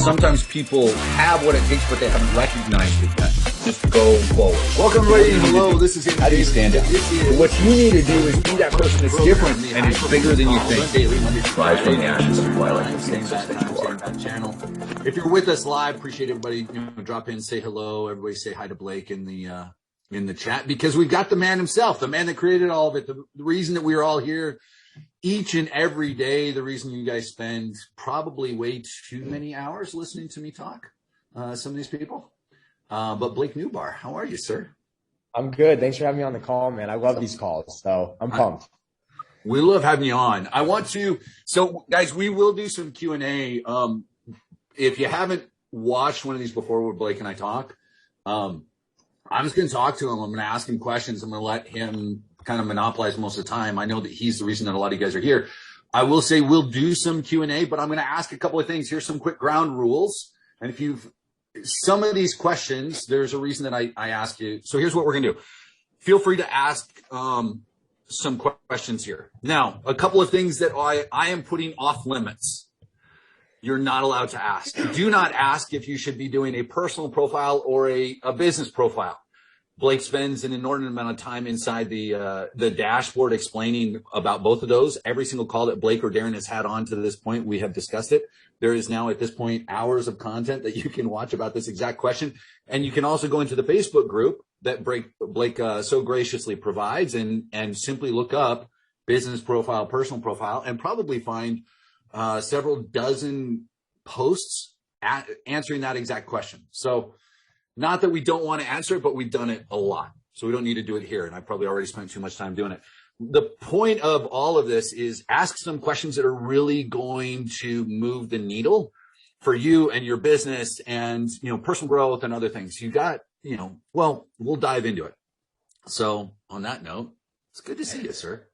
sometimes people have what it takes, but they haven't recognized it yet. Just go forward. Welcome, everybody. Hello, this is How do you stand out? What you need to do is be that person that's different and is bigger than you think. Rise from the ashes and fly like that channel. If you're with us live, appreciate everybody. Drop in, say hello. Everybody say hi to Blake in the chat, because we've got the man himself, the man that created all of it. The reason that we're all here each and every day, the reason you guys spend probably way too many hours listening to me talk, some of these people. But Blake Nubar, how are you, sir? I'm good. Thanks for having me on the call, man. I love these calls, so I'm pumped. We love having you on. So guys, we will do some Q&A. If you haven't watched one of these before where Blake and I talk, I'm just going to talk to him. I'm going to ask him questions. I'm going to let him kind of monopolize most of the time. I know that he's the reason that a lot of you guys are here. I will say we'll do some Q&A, but I'm going to ask a couple of things. Here's some quick ground rules. And if some of these questions, there's a reason that I ask you. So here's what we're going to do. Feel free to ask some questions here. Now, a couple of things that I am putting off limits. You're not allowed to ask. Do not ask if you should be doing a personal profile or a business profile. Blake spends an inordinate amount of time inside the dashboard explaining about both of those. Every single call that Blake or Darren has had on to this point, we have discussed it. There is now at this point hours of content that you can watch about this exact question. And you can also go into the Facebook group that Blake so graciously provides and simply look up business profile, personal profile, and probably find several dozen posts answering that exact question. So not that we don't want to answer it, but we've done it a lot. So we don't need to do it here. And I probably already spent too much time doing it. The point of all of this is ask some questions that are really going to move the needle for you and your business and, personal growth and other things. You got, well, we'll dive into it. So on that note, it's good to see you, sir.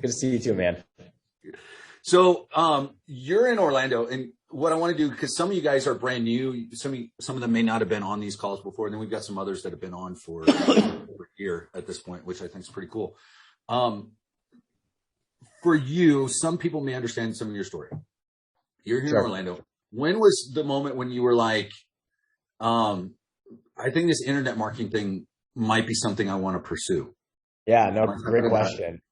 Good to see you too, man. So you're in Orlando, and what I want to do, because some of you guys are brand new, some of them may not have been on these calls before, and then we've got some others that have been on for a year at this point, which I think is pretty cool. For you, some people may understand some of your story. You're here in Orlando. When was the moment when you were like, I think this internet marketing thing might be something I want to pursue? Yeah, no, great question.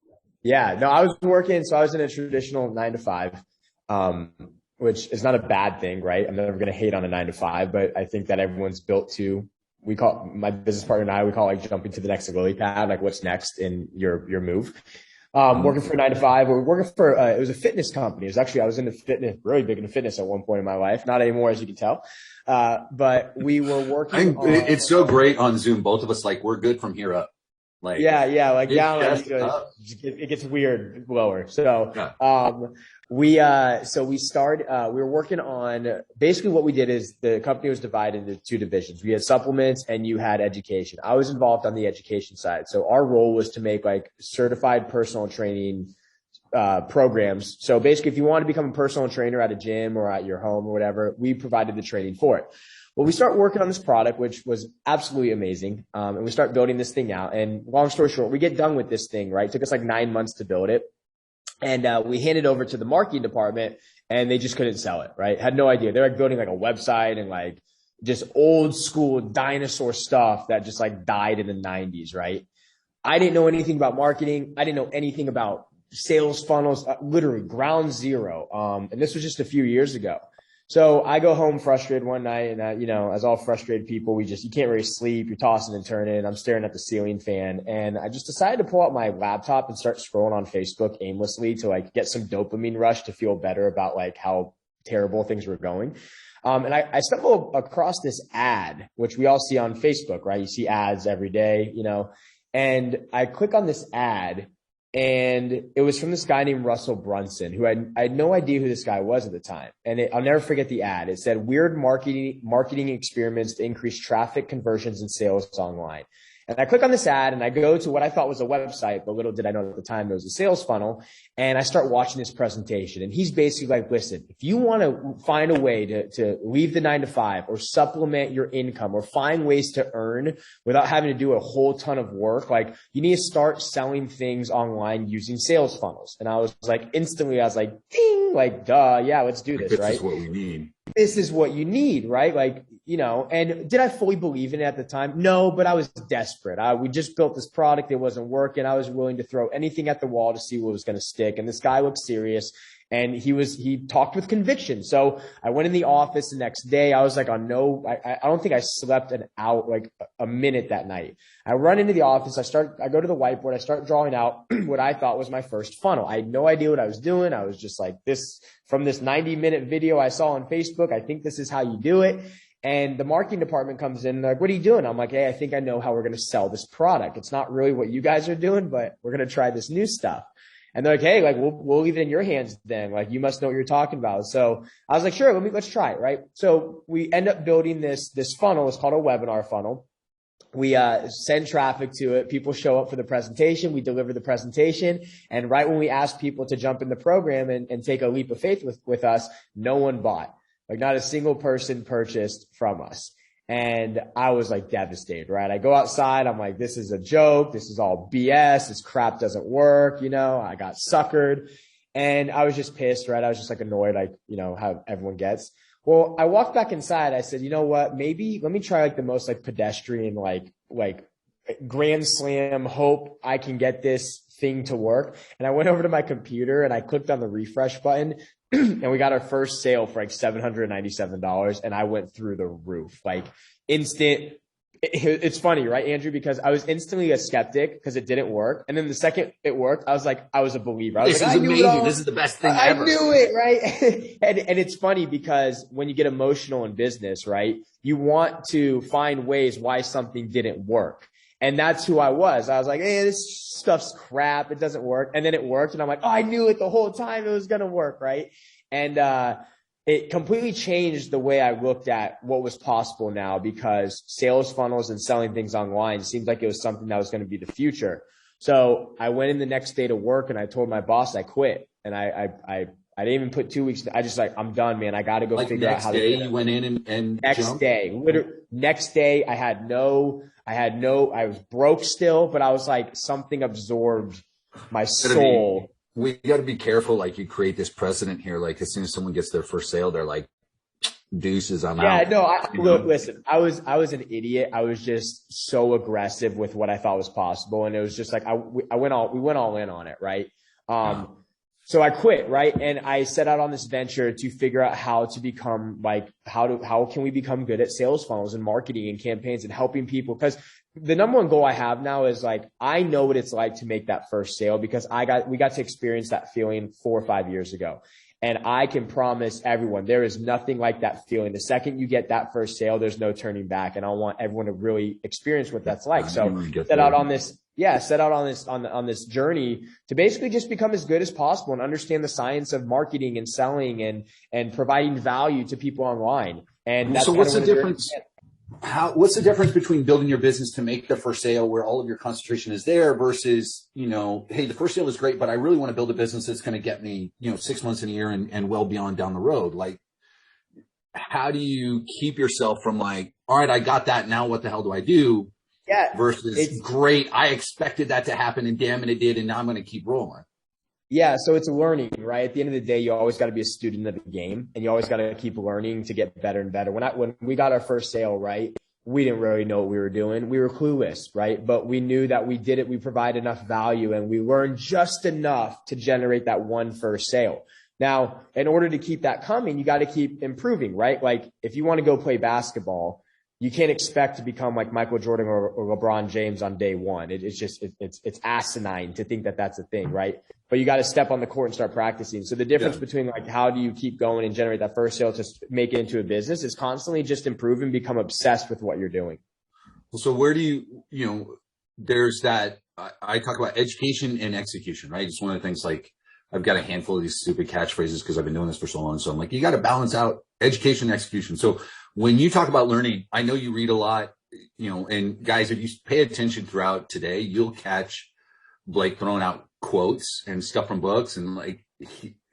Yeah, no, I was working, so I was in a traditional 9 to 5, which is not a bad thing, right? I'm never going to hate on a 9 to 5, but I think that everyone's built to, my business partner and I, we call like jumping to the next lily pad, like what's next in your move. Working for a 9 to 5, or working for, it was a fitness company. I was into fitness, really big into fitness at one point in my life. Not anymore, as you can tell. But we were working it's so great on Zoom. Both of us, like, we're good from here up. Like, it gets weird lower. So, we were working on, basically what we did is the company was divided into 2 divisions. We had supplements and you had education. I was involved on the education side. So our role was to make like certified personal training programs. So basically, if you want to become a personal trainer at a gym or at your home or whatever, we provided the training for it. Well, we start working on this product, which was absolutely amazing. And we start building this thing out. And long story short, we get done with this thing, right? It took us like 9 months to build it. And we handed over to the marketing department and they just couldn't sell it, right? Had no idea. They're like building like a website and like just old school dinosaur stuff that just like died in the 90s, right? I didn't know anything about marketing. I didn't know anything about sales funnels, literally ground zero. And this was just a few years ago. So I go home frustrated one night and, as all frustrated people, you can't really sleep. You're tossing and turning. I'm staring at the ceiling fan. And I just decided to pull out my laptop and start scrolling on Facebook aimlessly to like get some dopamine rush to feel better about like how terrible things were going. And I stumbled across this ad, which we all see on Facebook, right? You see ads every day, and I click on this ad. And it was from this guy named Russell Brunson, who I had no idea who this guy was at the time. And I'll never forget the ad. It said, weird marketing experiments to increase traffic, conversions, and sales online. And I click on this ad and I go to what I thought was a website, but little did I know at the time it was a sales funnel. And I start watching this presentation. And he's basically like, listen, if you want to find a way to leave the 9 to 5 or supplement your income or find ways to earn without having to do a whole ton of work, like you need to start selling things online using sales funnels. And I was like, instantly, I was like, ding, like, duh, yeah, let's do this, right? This is what we need. this is what you need, right? Like, you know, and did I fully believe in it at the time? No, but I was desperate. We just built this product. It wasn't working. I was willing to throw anything at the wall to see what was going to stick. And this guy looked serious. And he talked with conviction. So I went in the office the next day. I was like I don't think I slept like a minute that night. I run into the office. I go to the whiteboard. I start drawing out what I thought was my first funnel. I had no idea what I was doing. I was just like from this 90-minute video I saw on Facebook. I think this is how you do it. And the marketing department comes in and they're like, what are you doing? I'm like, hey, I think I know how we're going to sell this product. It's not really what you guys are doing, but we're going to try this new stuff. And they're like, hey, like we'll leave it in your hands then. Like you must know what you're talking about. So I was like, sure, let's try it, right? So we end up building this funnel. It's called a webinar funnel. We send traffic to it. People show up for the presentation. We deliver the presentation. And right when we ask people to jump in the program and take a leap of faith with us, no one bought. Like not a single person purchased from us. And I was like devastated, right? I go outside. I'm like, this is a joke. This is all BS. This crap doesn't work. You know, I got suckered and I was just pissed, right? I was just like annoyed, like, you know, how everyone gets. Well, I walked back inside. I said, you know what? Maybe let me try like the most like pedestrian, like grand slam, hope I can get this thing to work. And I went over to my computer and I clicked on the refresh button and we got our first sale for like $797. And I went through the roof, like instant. It's funny, right, Andrew? Because I was instantly a skeptic because it didn't work. And then the second it worked, I was a believer. I was this is amazing. This is the best thing ever. I knew it, right? and it's funny because when you get emotional in business, right, you want to find ways why something didn't work. And that's who I was. I was like, hey, this stuff's crap. It doesn't work. And then it worked. And I'm like, oh, I knew it the whole time it was going to work, right? And it completely changed the way I looked at what was possible now because sales funnels and selling things online seemed like it was something that was going to be the future. So I went in the next day to work and I told my boss I quit. And I didn't even put 2 weeks. I just like, I'm done, man. I got to go figure out how to do it. Next day you went in and next jumped? day, literally next day I was broke still, but I was like, something absorbed my soul. We got to be careful. Like you create this precedent here. Like as soon as someone gets their first sale, they're like, deuces, I'm out. Yeah, no, look, listen, I was an idiot. I was just so aggressive with what I thought was possible. And it was just like, we went all in on it. Right. So I quit, right? And I set out on this venture to figure out how to become like, how can we become good at sales funnels and marketing and campaigns and helping people? Because the number one goal I have now is like, I know what it's like to make that first sale because we got to experience that feeling 4 or 5 years ago. And I can promise everyone there is nothing like that feeling. The second you get that first sale, there's no turning back. And I want everyone to really experience what that's like. So set out on this journey to basically just become as good as possible and understand the science of marketing and selling and providing value to people online. And that's so what's the difference? What's the difference between building your business to make the first sale where all of your concentration is there versus, you know, hey, the first sale is great, but I really want to build a business that's going to get me, you know, 6 months in a year and well beyond down the road. Like, how do you keep yourself from like, all right, I got that. Now what the hell do I do? Yeah. Versus great. I expected that to happen and damn it, it did. And now I'm going to keep rolling. Yeah. So it's learning, right? At the end of the day, you always got to be a student of the game and you always got to keep learning to get better and better. When we got our first sale, right, we didn't really know what we were doing. We were clueless, right? But we knew that we did it. We provide enough value and we learned just enough to generate that one first sale. Now, in order to keep that coming, you got to keep improving, right? Like if you want to go play basketball, you can't expect to become like Michael Jordan or LeBron James on day one. It's asinine to think that that's a thing, right? But you got to step on the court and start practicing. So the difference between like how do you keep going and generate that first sale to make it into a business is constantly just improve and become obsessed with what you're doing. So where do you know, there's that, I talk about education and execution, right? It's one of the things like I've got a handful of these stupid catchphrases because I've been doing this for so long. So I'm like, you got to balance out education and execution. So when you talk about learning, I know you read a lot, you know, and guys, if you pay attention throughout today, you'll catch Blake throwing out quotes and stuff from books. And like,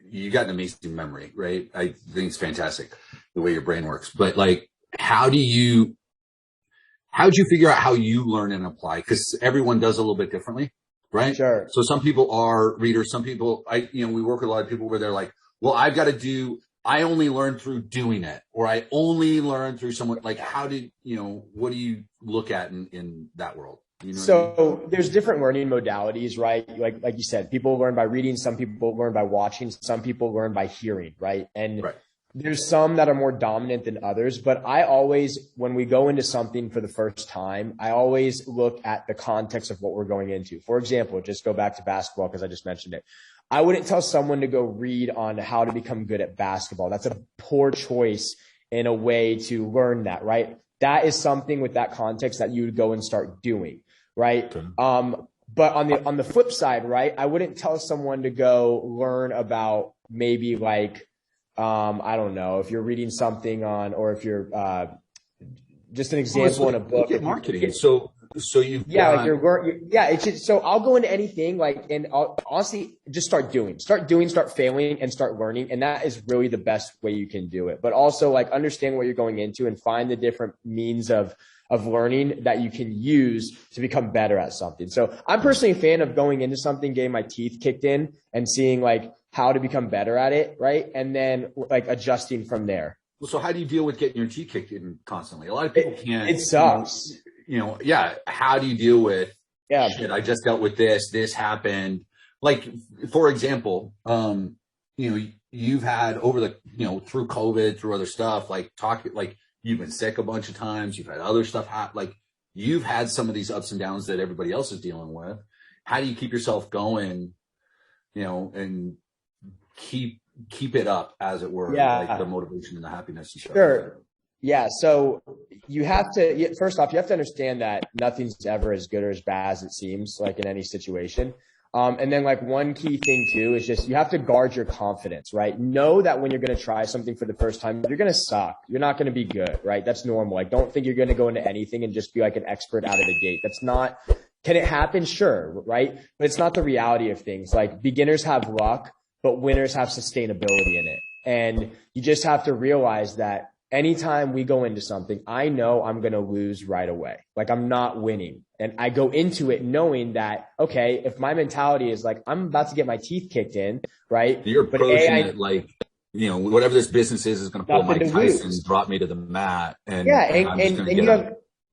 you got an amazing memory, right? I think it's fantastic the way your brain works. But like, how'd you figure out how you learn and apply? Because everyone does a little bit differently, right? Sure. So some people are readers. Some people, we work with a lot of people where they're like, well, I've got to do I only learned through doing it, or I only learned through someone. Like, what do you look at in that world? You know what I mean? There's different learning modalities, right? Like you said, people learn by reading, some people learn by watching, some people learn by hearing, right? And Right. there's some that are more dominant than others, but I always, when we go into something for the first time, I always look at the context of what we're going into. For example, just go back to basketball because I just mentioned it. I wouldn't tell someone to go read on how to become good at basketball. That's a poor choice in a way to learn that, right? That is something with that context that you would go and start doing, right? Okay. But on the flip side, right, I wouldn't tell someone to go learn about maybe like, I don't know, if you're reading something on, or if you're just an example in a book. Look at marketing. So you've it's just, so I'll go into anything and I'll honestly just start failing and start learning. And that is really the best way you can do it. But also understand what you're going into and find the different means of learning that you can use to become better at something. So I'm personally a fan of going into something, getting my teeth kicked in and seeing how to become better at it. Right. And then adjusting from there. So how do you deal with getting your teeth kicked in constantly? A lot of people can't. It sucks. How do you deal with, shit, I just dealt with this happened. Like, for example, you've had through COVID, through other stuff, you've been sick a bunch of times. You've had other stuff happen. You've had some of these ups and downs that everybody else is dealing with. How do you keep yourself going, and keep it up, as it were, the motivation and the happiness and stuff? Sure. Yeah. So first off, you have to understand that nothing's ever as good or as bad as it seems, in any situation. And then one key thing too is just, you have to guard your confidence, right? Know that when you're going to try something for the first time, you're going to suck. You're not going to be good, right? That's normal. Don't think you're going to go into anything and just be an expert out of the gate. Can it happen? Sure. Right. But it's not the reality of things. Beginners have luck, but winners have sustainability in it. And you just have to realize that anytime we go into something, I know I'm going to lose right away. I'm not winning. And I go into it knowing that, okay, if my mentality is I'm about to get my teeth kicked in, right? You're approaching it whatever this business is going to pull Mike Tyson and drop me to the mat. And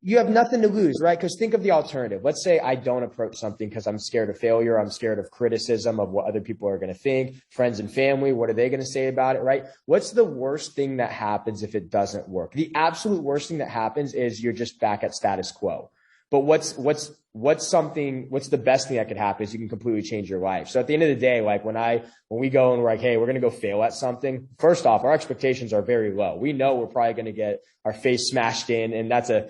you have nothing to lose, right? Because think of the alternative. Let's say I don't approach something because I'm scared of failure. I'm scared of criticism of what other people are going to think, friends and family. What are they going to say about it, right? What's the worst thing that happens if it doesn't work? The absolute worst thing that happens is you're just back at status quo. But what's the best thing that could happen is you can completely change your life. So at the end of the day, when we go and we're hey, we're going to go fail at something. First off, our expectations are very low. We know we're probably going to get our face smashed in. And that's a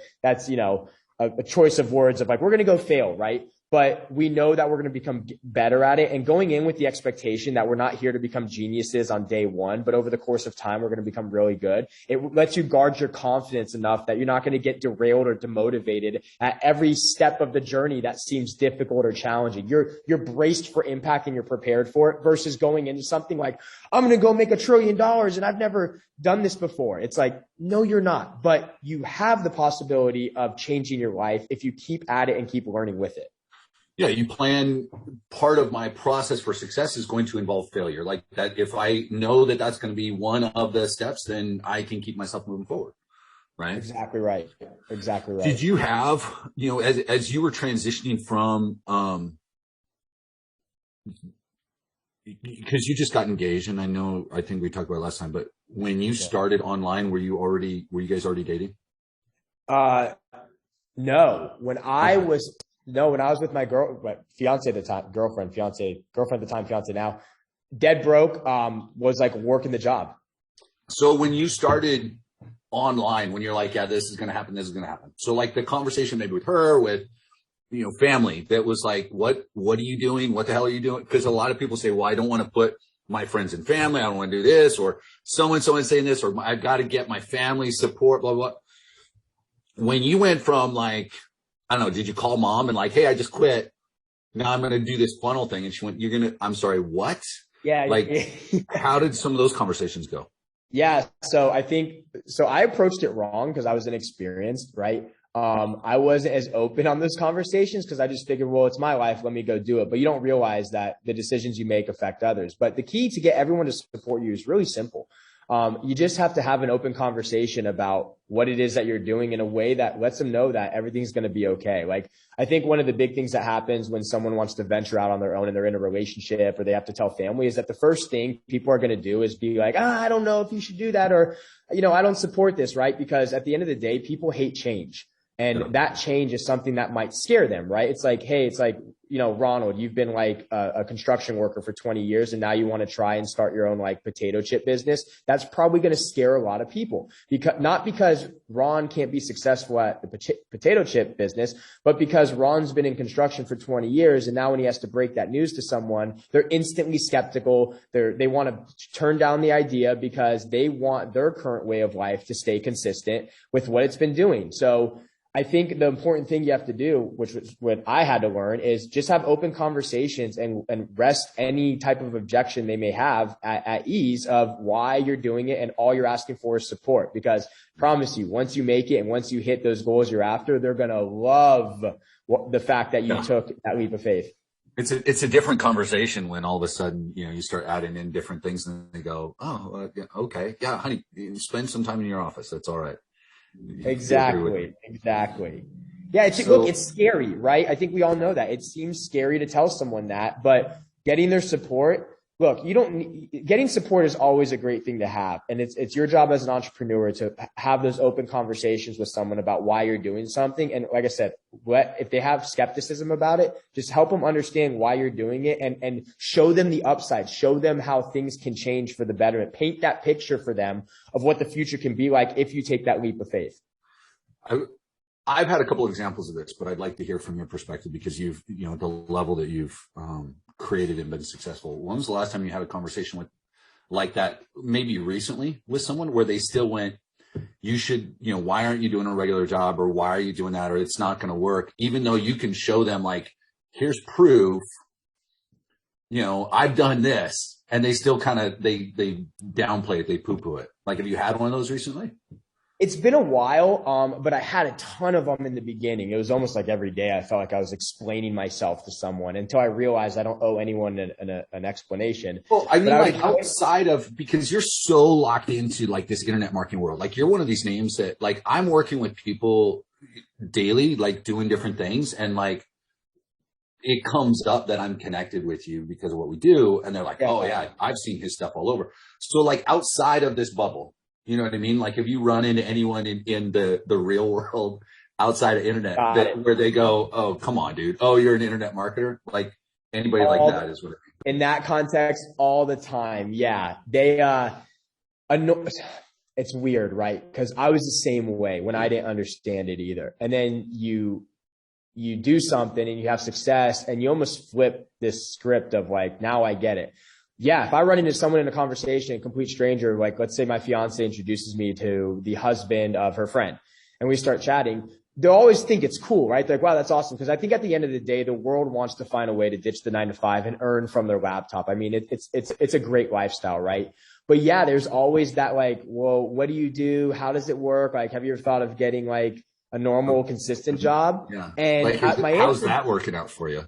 choice of words of we're going to go fail, right? But we know that we're going to become better at it, and going in with the expectation that we're not here to become geniuses on day one, but over the course of time, we're going to become really good. It lets you guard your confidence enough that you're not going to get derailed or demotivated at every step of the journey that seems difficult or challenging. You're braced for impact and you're prepared for it, versus going into something I'm going to go make $1 trillion and I've never done this before. It's no, you're not, but you have the possibility of changing your life if you keep at it and keep learning with it. Yeah, you plan. Part of my process for success is going to involve failure. That, if I know that that's going to be one of the steps, then I can keep myself moving forward. Right. Exactly right. Exactly right. Did you have, as you were transitioning from, because you just got engaged, and I think we talked about it last time, but when you started online, were you guys already dating? No. When I was with my fiance at the time, girlfriend at the time, fiance now, dead broke, was working the job. So when you started online, when you're this is going to happen, So the conversation maybe with her, with, family, that was what are you doing? What the hell are you doing? Because a lot of people say, well, I don't want to put my friends and family, I don't want to do this, or someone saying this, or I've got to get my family support, blah, blah. When you went from I don't know, did you call mom and hey, I just quit. Now I'm going to do this funnel thing. And she went, I'm sorry, what? Yeah. How did some of those conversations go? Yeah. So I approached it wrong because I was inexperienced, right? I wasn't as open on those conversations because I just figured, well, it's my life. Let me go do it. But you don't realize that the decisions you make affect others. But the key to get everyone to support you is really simple. You just have to have an open conversation about what it is that you're doing in a way that lets them know that everything's going to be okay. Like, I think one of the big things that happens when someone wants to venture out on their own and they're in a relationship or they have to tell family is that the first thing people are going to do is be like, I don't know if you should do that, or, I don't support this, right? Because at the end of the day, people hate change. And that change is something that might scare them, right? It's like, hey, Ronald, you've been like a construction worker for 20 years and now you want to try and start your own like potato chip business. That's probably going to scare a lot of people, not because Ron can't be successful at the potato chip business, but because Ron's been in construction for 20 years. And now when he has to break that news to someone, they're instantly skeptical. They want to turn down the idea because they want their current way of life to stay consistent with what it's been doing. So I think the important thing you have to do, which was what I had to learn, is just have open conversations and rest any type of objection they may have at ease of why you're doing it. And all you're asking for is support, because I promise you, once you make it and once you hit those goals you're after, they're going to love the fact that you took that leap of faith. It's a different conversation when all of a sudden, you start adding in different things and they go, okay. Yeah, honey, spend some time in your office. That's all right. Exactly. Yeah. It's scary, right? I think we all know that it seems scary to tell someone that, but getting their support, getting support is always a great thing to have. And it's your job as an entrepreneur to have those open conversations with someone about why you're doing something. And like I said, if they have skepticism about it, just help them understand why you're doing it and show them the upside, show them how things can change for the betterment, paint that picture for them of what the future can be like if you take that leap of faith. I've had a couple of examples of this, but I'd like to hear from your perspective because you've, the level that you've created and been successful. When was the last time you had a conversation like that, maybe recently, with someone where they still went, you should, why aren't you doing a regular job, or why are you doing that, or it's not going to work, even though you can show them like, here's proof, I've done this, and they still kind of, they downplay it, they poo-poo it. Like, have you had one of those recently? It's been a while, but I had a ton of them in the beginning. It was almost like every day I felt like I was explaining myself to someone until I realized I don't owe anyone an explanation. Well, I mean, like outside of, because you're so locked into like this internet marketing world, like you're one of these names that like I'm working with people daily, like doing different things, and like it comes up that I'm connected with you because of what we do. And they're like, oh yeah, I've seen his stuff all over. So like outside of this bubble, you know what I mean? Like if you run into anyone in the real world outside of internet where they go, oh, come on, dude. Oh, you're an internet marketer. Like anybody like that is what I mean. In that context, all the time. Yeah. It's weird, right? Because I was the same way when I didn't understand it either. And then you do something and you have success and you almost flip this script of like, now I get it. Yeah, if I run into someone in a conversation, a complete stranger, like let's say my fiance introduces me to the husband of her friend and we start chatting, they'll always think it's cool, right? They're like, wow, that's awesome. Because I think at the end of the day, the world wants to find a way to ditch the 9-to-5 and earn from their laptop. I mean, it's a great lifestyle, right? But yeah, there's always that like, well, what do you do? How does it work? Like, have you ever thought of getting like a normal, consistent job? Yeah. And like, how's that working out for you?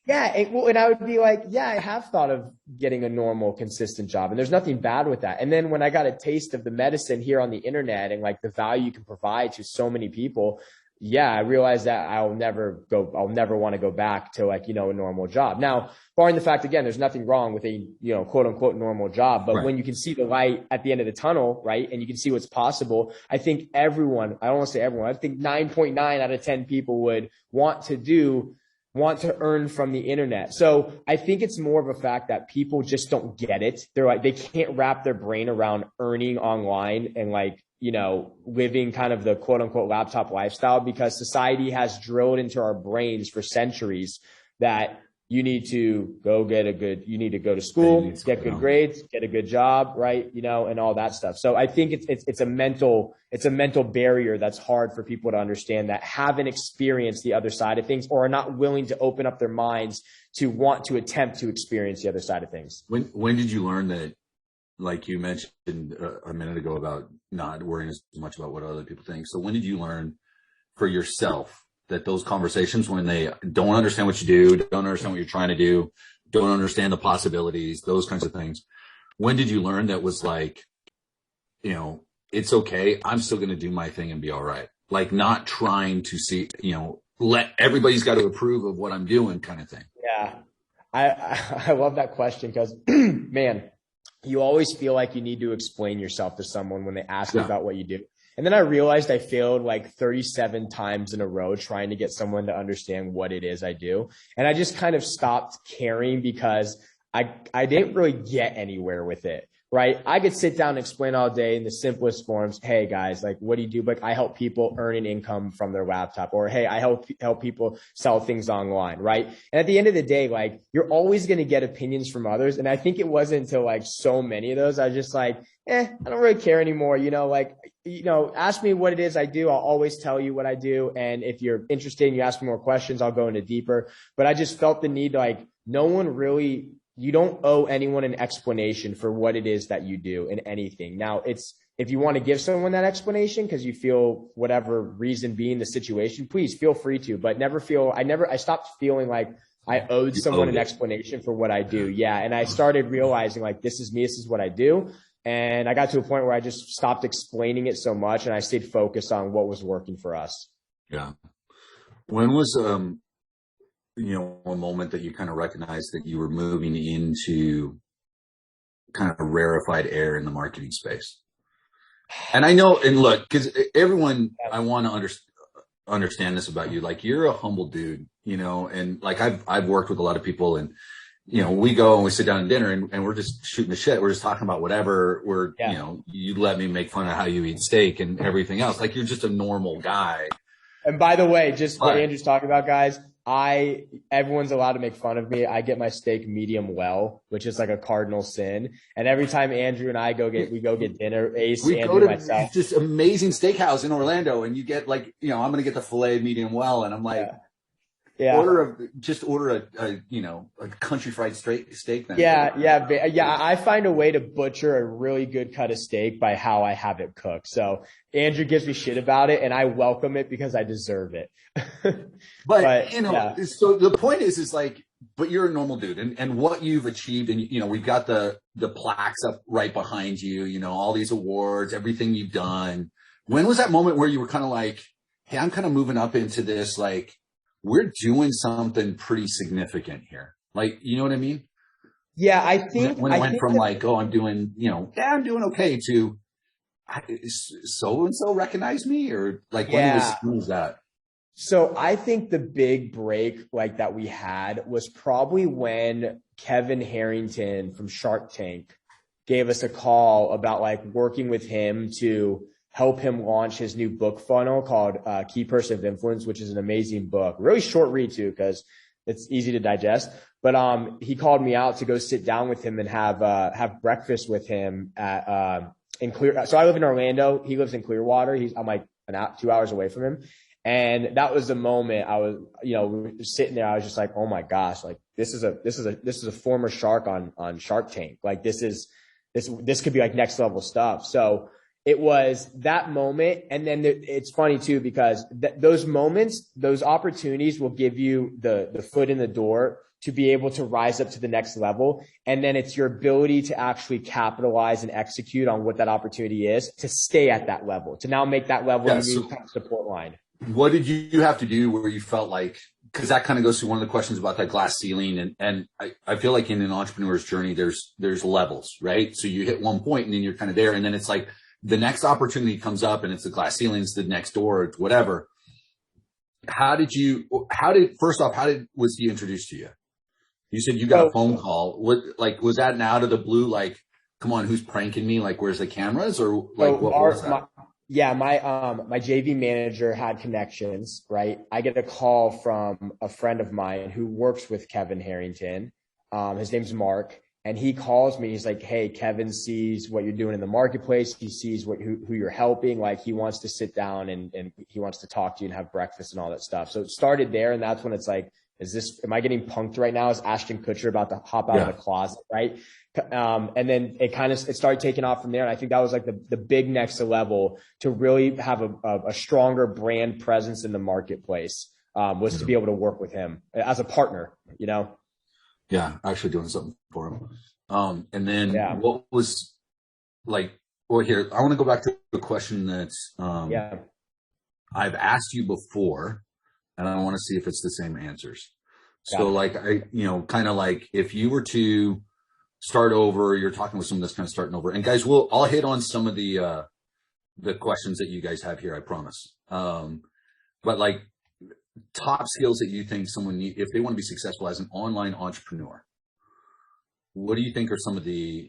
Yeah. And I would be like, yeah, I have thought of getting a normal, consistent job. And there's nothing bad with that. And then when I got a taste of the medicine here on the internet and like the value you can provide to so many people, yeah, I realized that I'll never want to go back to like, a normal job. Now, barring the fact, again, there's nothing wrong with a, quote unquote normal job. But when you can see the light at the end of the tunnel, right, and you can see what's possible, I think I don't want to say everyone, I think 9.9 out of 10 people would want to earn from the internet. So I think it's more of a fact that people just don't get it. They're like, they can't wrap their brain around earning online and like, living kind of the quote unquote laptop lifestyle, because society has drilled into our brains for centuries that you need to go to school, get good grades, get a good job, right? And all that stuff. So I think it's a mental barrier that's hard for people to understand that haven't experienced the other side of things or are not willing to open up their minds to want to attempt to experience the other side of things. When did you learn that, like you mentioned a minute ago about not worrying as much about what other people think? So when did you learn for yourself that those conversations, when they don't understand what you do, don't understand what you're trying to do, don't understand the possibilities, those kinds of things, when did you learn that was like, you know, it's okay. I'm still going to do my thing and be all right. Like not trying to see, you know, let everybody's got to approve of what I'm doing kind of thing. Yeah. I love that question because, man, you always feel like you need to explain yourself to someone when they ask you about what you do. And then I realized I failed like 37 times in a row trying to get someone to understand what it is I do. And I just kind of stopped caring because I didn't really get anywhere with it. Right. I could sit down and explain all day in the simplest forms. Hey guys, like, what do you do? Like, I help people earn an income from their laptop, or, hey, I help people sell things online. Right. And at the end of the day, like, you're always going to get opinions from others. And I think it wasn't until like so many of those, I was just like, I don't really care anymore. You know, like, you know, ask me what it is I do. I'll always tell you what I do. And if you're interested and you ask me more questions, I'll go into deeper. But I just felt the need, like, you don't owe anyone an explanation for what it is that you do in anything. Now, if you want to give someone that explanation because you feel whatever reason being the situation, please feel free to, but I stopped feeling like I owed someone an explanation for what I do. Yeah. And I started realizing like, this is me, this is what I do. And I got to a point where I just stopped explaining it so much and I stayed focused on what was working for us. Yeah. When was, you know, a moment that you kind of recognized that you were moving into kind of rarefied air in the marketing space? And I know, and look, because everyone, I want to understand this about you. Like, you're a humble dude, you know, and like I've worked with a lot of people, and you know, we go and we sit down at dinner and we're just shooting the shit. We're just talking about whatever. You know, you let me make fun of how you eat steak and everything else. Like, you're just a normal guy. And by the way, just what Andrew's talking about, guys, everyone's allowed to make fun of me. I get my steak medium well, which is like a cardinal sin. And every time Andrew and I go get dinner, Andrew, myself, this amazing steakhouse in Orlando, and you get like, you know, I'm going to get the filet medium well, and I'm like, order a you know, a country fried steak. Then. Yeah. I find a way to butcher a really good cut of steak by how I have it cooked. So Andrew gives me shit about it, and I welcome it because I deserve it. but you know, so the point is like, but you're a normal dude, and what you've achieved, and you know, we've got the plaques up right behind you, you know, all these awards, everything you've done. When was that moment where you were kind of like, hey, I'm kind of moving up into this, like, we're doing something pretty significant here. Like, you know what I mean? Yeah, I think when it went from like, oh, I'm doing, you know, I'm doing okay, to so and so recognize me, or like, when was that? So I think the big break like that we had was probably when Kevin Harrington from Shark Tank gave us a call about like working with him to help him launch his new book funnel called Key Person of Influence, which is an amazing book. Really short read too, because it's easy to digest. But he called me out to go sit down with him and have breakfast with him in Clear. So I live in Orlando. He lives in Clearwater. I'm like 2 hours away from him. And that was the moment I was, you know, we were sitting there. I was just like, oh my gosh, like this is a former shark on Shark Tank. Like this could be like next level stuff. So it was that moment. And then it's funny too, because those moments, those opportunities will give you the foot in the door to be able to rise up to the next level. And then it's your ability to actually capitalize and execute on what that opportunity is, to stay at that level, to now make that level your new support line. What did you have to do where you felt like, because that kind of goes to one of the questions about that glass ceiling. And I feel like in an entrepreneur's journey, there's levels, right? So you hit one point and then you're kind of there. And then it's like the next opportunity comes up and it's the glass ceiling, it's the next door, it's whatever. First off, was he introduced to you? You said you got a phone call. Was that an out of the blue, like, come on, who's pranking me? Like, where's the cameras? Or like, what was that? My JV manager had connections, right? I get a call from a friend of mine who works with Kevin Harrington. His name's Mark, and he calls me. He's like, hey, Kevin sees what you're doing in the marketplace. He sees who you're helping. Like, he wants to sit down and he wants to talk to you and have breakfast and all that stuff. So it started there. And that's when it's like, am I getting punked right now? Is Ashton Kutcher about to hop out of the closet, right? And then it started taking off from there. And I think that was like the big next level to really have a stronger brand presence in the marketplace, was to be able to work with him as a partner, you know? Yeah. Actually doing something for him. And then what was like, Well, here, I want to go back to a question that's, Yeah. I've asked you before, and I want to see if it's the same answers. Got So it. like, kind of like if you were to start over, you're talking with someone that's kind of starting over, and guys, I'll hit on some of the questions that you guys have here, I promise. But like top skills that you think someone need, if they want to be successful as an online entrepreneur, what do you think are some of the,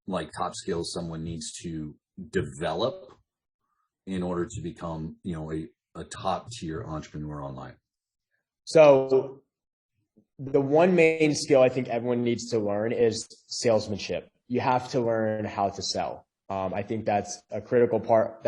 like top skills someone needs to develop in order to become, a top tier entrepreneur online? So the one main skill I think everyone needs to learn is salesmanship. You have to learn how to sell. I think that's a critical part.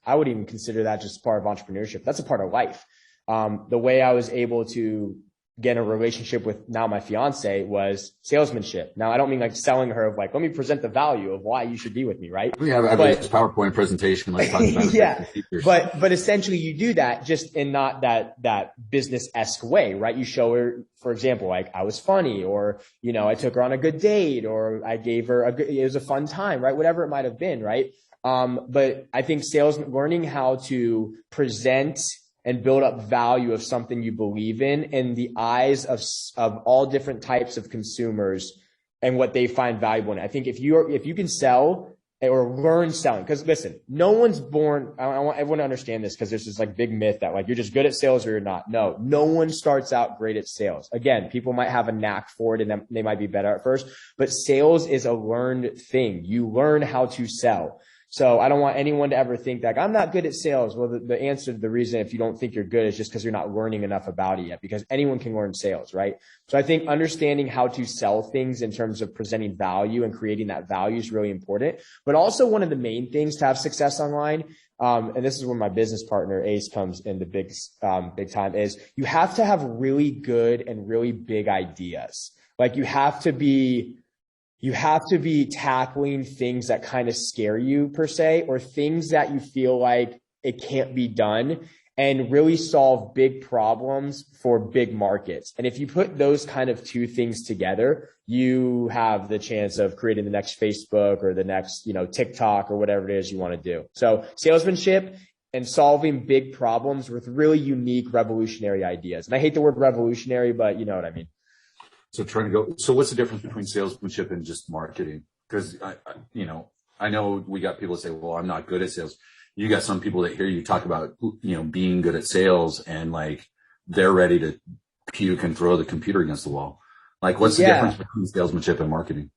I would even consider that just part of entrepreneurship. That's a part of life. The way I was able to get in a relationship with now my fiance was salesmanship. Now, I don't mean like selling her of like, let me present the value of why you should be with me, right? We have this PowerPoint presentation. Let's talk about it. Yeah, but essentially you do that just in not that business-esque way, right? You show her, for example, like I was funny, or, I took her on a good date, or I gave her it was a fun time, right? Whatever it might have been, right? But I think learning how to present and build up value of something you believe in the eyes of all different types of consumers and what they find valuable in. I think if you can sell or learn selling, because listen, no one's born. I want everyone to understand this, because there's this like big myth that like you're just good at sales or you're not. No one starts out great at sales. Again, people might have a knack for it and they might be better at first, but sales is a learned thing. You learn how to sell. So I don't want anyone to ever think that I'm not good at sales. Well, the answer to the reason if you don't think you're good is just because you're not learning enough about it yet, because anyone can learn sales, right? So I think understanding how to sell things in terms of presenting value and creating that value is really important. But also one of the main things to have success online, and this is where my business partner Ace comes in the big time, is you have to have really good and really big ideas. Like you have to be tackling things that kind of scare you per se, or things that you feel like it can't be done, and really solve big problems for big markets. And if you put those kind of two things together, you have the chance of creating the next Facebook or the next, TikTok or whatever it is you want to do. So salesmanship and solving big problems with really unique, revolutionary ideas. And I hate the word revolutionary, but you know what I mean. So what's the difference between salesmanship and just marketing? Because I know we got people that say, well, I'm not good at sales. You got some people that hear you talk about, being good at sales and like they're ready to puke and throw the computer against the wall. Like what's the difference between salesmanship and marketing?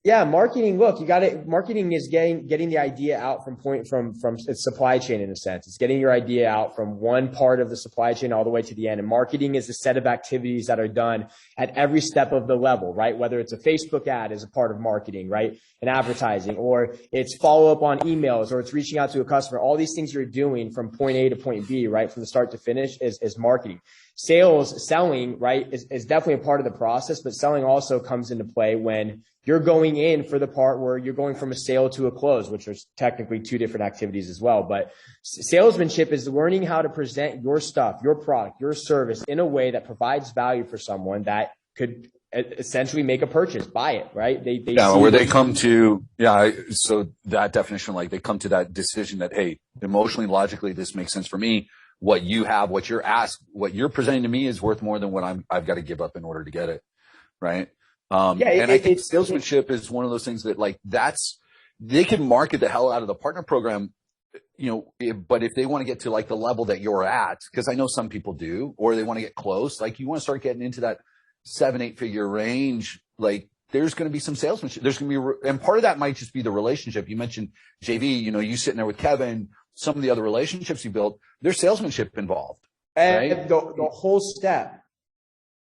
Yeah, marketing. Look, marketing is getting the idea out from its supply chain in a sense. It's getting your idea out from one part of the supply chain all the way to the end. And marketing is a set of activities that are done at every step of the level, right? Whether it's a Facebook ad is a part of marketing, right? And advertising, or it's follow up on emails, or it's reaching out to a customer. All these things you're doing from point A to point B, right? From the start to finish is marketing. Selling, right, is definitely a part of the process, but selling also comes into play when you're going in for the part where you're going from a sale to a close, which are technically two different activities as well. But salesmanship is learning how to present your stuff, your product, your service in a way that provides value for someone that could essentially make a purchase, buy it, right? So that definition, like they come to that decision that, hey, emotionally, logically, this makes sense for me. What you have, what you're presenting to me is worth more than what I've got to give up in order to get it. Right. I think salesmanship is one of those things that like they can market the hell out of the partner program, but if they want to get to like the level that you're at, because I know some people do, or they want to get close, like you want to start getting into that 7-8 figure range, like there's going to be some salesmanship. There's going to be, and part of that might just be the relationship. You mentioned JV, you sitting there with Kevin, some of the other relationships you built, there's salesmanship involved. And right? the whole step.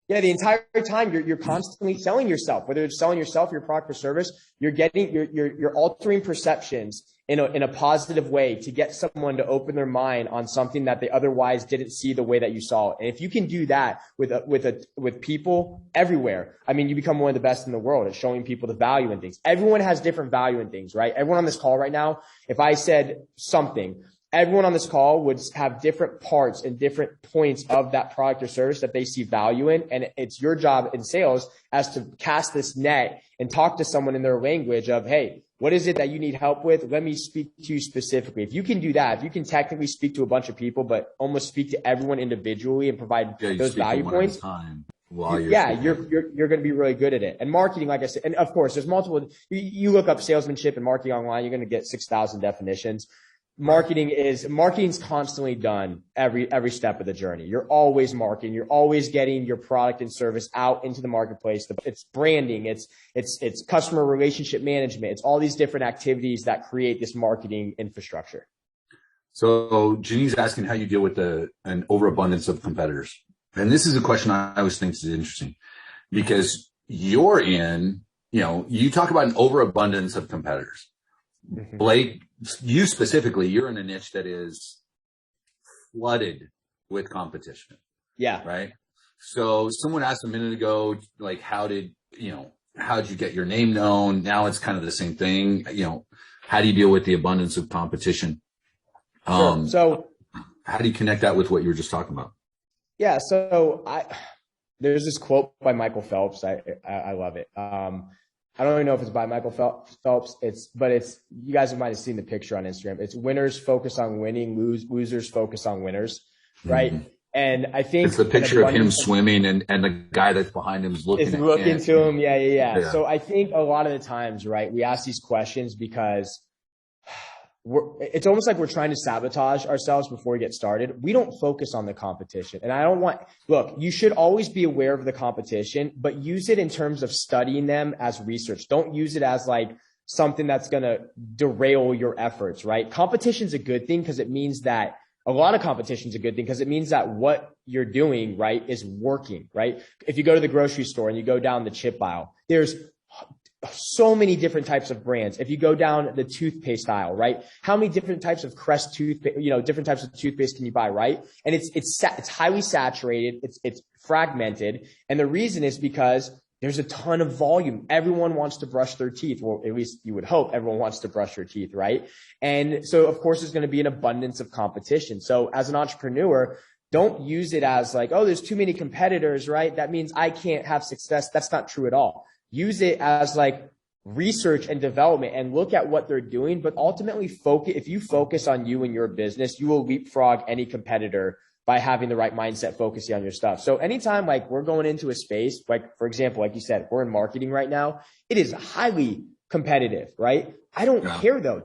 Yeah, the entire time you're constantly selling yourself, whether it's selling yourself, your product or service, you're altering perceptions in a positive way to get someone to open their mind on something that they otherwise didn't see the way that you saw it. And if you can do that with people everywhere, I mean, you become one of the best in the world at showing people the value in things. Everyone has different value in things, right? Everyone on this call right now, if I said something, everyone on this call would have different parts and different points of that product or service that they see value in. And it's your job in sales as to cast this net and talk to someone in their language of, hey, What is it that you need help with? Let me speak to you specifically. If you can do that, if you can technically speak to a bunch of people, but almost speak to everyone individually and provide those value points, you're going to be really good at it. And marketing, like I said, and of course, there's multiple. You look up salesmanship and marketing online, you're going to get 6,000 definitions. Marketing's constantly done every step of the journey. You're always marketing. You're always getting your product and service out into the marketplace. It's branding. It's customer relationship management. It's all these different activities that create this marketing infrastructure. So Janine's asking how you deal with an overabundance of competitors. And this is a question I always think is interesting because you talk about an overabundance of competitors. Blake, you specifically, you're in a niche that is flooded with competition. Yeah. Right. So someone asked a minute ago, like, how'd you get your name known? Now it's kind of the same thing. How do you deal with the abundance of competition? Sure. So how do you connect that with what you were just talking about? Yeah. So there's this quote by Michael Phelps. I love it. I don't even know if it's by Michael Phelps. You guys might have seen the picture on Instagram. It's winners focus on winning, losers focus on winners. Right. Mm-hmm. And I think it's the picture of him swimming and the guy that's behind him is looking to him. Yeah. So I think a lot of the times, right, we ask these questions because it's almost like we're trying to sabotage ourselves before we get started. We don't focus on the competition. And you should always be aware of the competition, but use it in terms of studying them as research. Don't use it as like something that's going to derail your efforts, right? Competition's a good thing because it means that a lot of competition is a good thing because it means that what you're doing, right, is working, right? If you go to the grocery store and you go down the chip aisle, there's so many different types of brands. If you go down the toothpaste aisle, right? How many different types of Crest toothpaste, different types of toothpaste can you buy, right? And it's highly saturated. It's fragmented. And the reason is because there's a ton of volume. Everyone wants to brush their teeth. Well, at least you would hope everyone wants to brush their teeth, right? And so of course there's going to be an abundance of competition. So as an entrepreneur, don't use it as like, oh, there's too many competitors, right? That means I can't have success. That's not true at all. Use it as like research and development and look at what they're doing, but ultimately if you focus on you and your business, you will leapfrog any competitor by having the right mindset, focusing on your stuff. So anytime like we're going into a space, like for example, like you said, we're in marketing right now, it is highly competitive, right? I don't care though.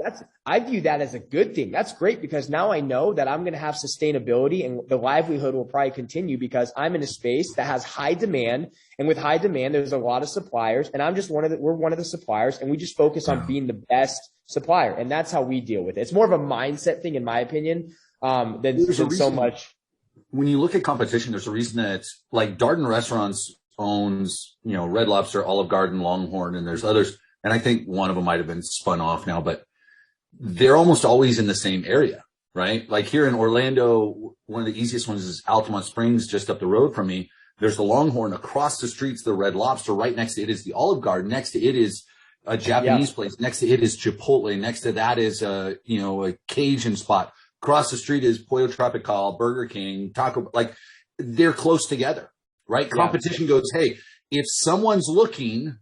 I view that as a good thing. That's great because now I know that I'm going to have sustainability and the livelihood will probably continue because I'm in a space that has high demand, and with high demand, there's a lot of suppliers, and we're one of the suppliers, and we just focus on being the best supplier, and that's how we deal with it. It's more of a mindset thing, in my opinion, than so much. When you look at competition, there's a reason that like Darden Restaurants owns, Red Lobster, Olive Garden, Longhorn, and there's others. And I think one of them might have been spun off now, but they're almost always in the same area, right? Like here in Orlando, one of the easiest ones is Altamont Springs, just up the road from me. There's the Longhorn. Across the street's the Red Lobster. Right next to it is the Olive Garden. Next to it is a Japanese place. Next to it is Chipotle. Next to that is a Cajun spot. Across the street is Pollo Tropical, Burger King, Taco. Like they're close together, right? Yeah. Competition goes, hey, if someone's looking,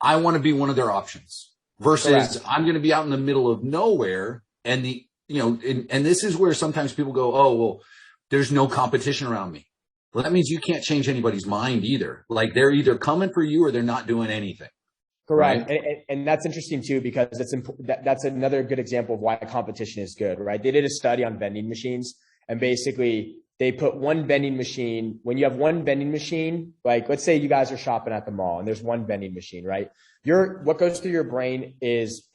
I want to be one of their options versus Correct. I'm going to be out in the middle of nowhere. And and this is where sometimes people go, oh, well, there's no competition around me. Well, that means you can't change anybody's mind either. Like they're either coming for you or they're not doing anything. Correct. Right? And that's interesting too, because that's another good example of why competition is good, right? They did a study on vending machines and basically they put one vending machine. When you have one vending machine, like let's say you guys are shopping at the mall and there's one vending machine, right? What goes through your brain is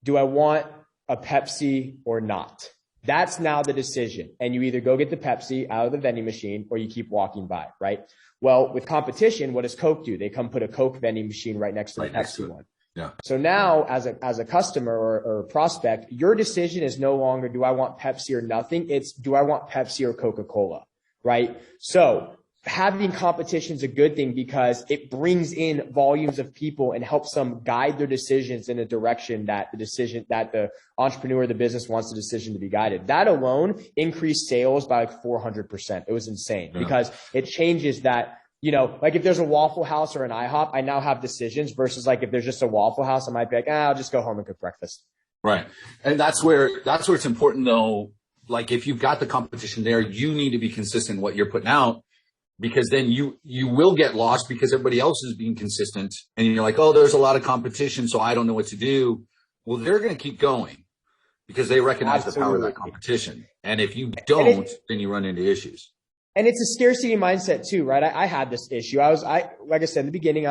do I want a Pepsi or not? That's now the decision. And you either go get the Pepsi out of the vending machine or you keep walking by, right? Well, with competition, what does Coke do? They come put a Coke vending machine right next to the Pepsi one. Yeah. So now as a customer or prospect, your decision is no longer, do I want Pepsi or nothing? It's, do I want Pepsi or Coca-Cola? Right? So having competition is a good thing because it brings in volumes of people and helps them guide their decisions in a direction that the entrepreneur, the business wants the decision to be guided. That alone increased sales by like 400%. It was insane because it changes that you know, like if there's a Waffle House or an IHOP, I now have decisions versus like if there's just a Waffle House, I might be like, I'll just go home and cook breakfast. Right. And that's where it's important though. Like if you've got the competition there, you need to be consistent in what you're putting out, because then you will get lost because everybody else is being consistent and you're like, oh, there's a lot of competition, so I don't know what to do. Well, they're going to keep going because they recognize the power of that competition. And if you don't, then you run into issues. And it's a scarcity mindset too, right? I had this issue. Like I said in the beginning,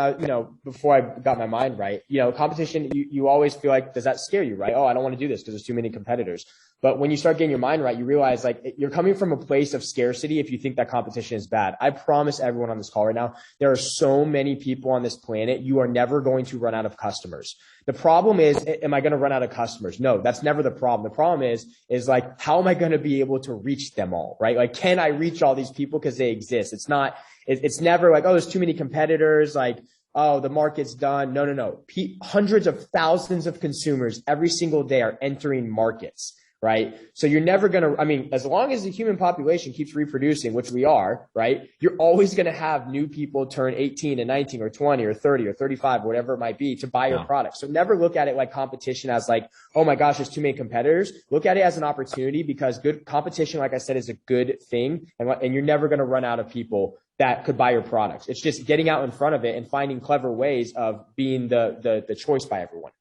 before I got my mind right, competition, you always feel like, does that scare you, right? Oh, I don't want to do this because there's too many competitors. But when you start getting your mind right, you realize like you're coming from a place of scarcity if you think that competition is bad. I promise everyone on this call right now, there are so many people on this planet, you are never going to run out of customers. The problem is, am I going to run out of customers? No, that's never the problem. The problem is like, how am I going to be able to reach them all, right? Like, can I reach all these people because they exist? It's never like, oh, there's too many competitors. Like, oh, the market's done. No. Hundreds of thousands of consumers every single day are entering markets. Right. So you're never going to, as long as the human population keeps reproducing, which we are, right, you're always going to have new people turn 18 and 19 or 20 or 30 or 35, whatever it might be, to buy your product. So never look at it like competition as like, oh my gosh, there's too many competitors. Look at it as an opportunity, because good competition, like I said, is a good thing. And you're never going to run out of people that could buy your products. It's just getting out in front of it and finding clever ways of being the choice by everyone.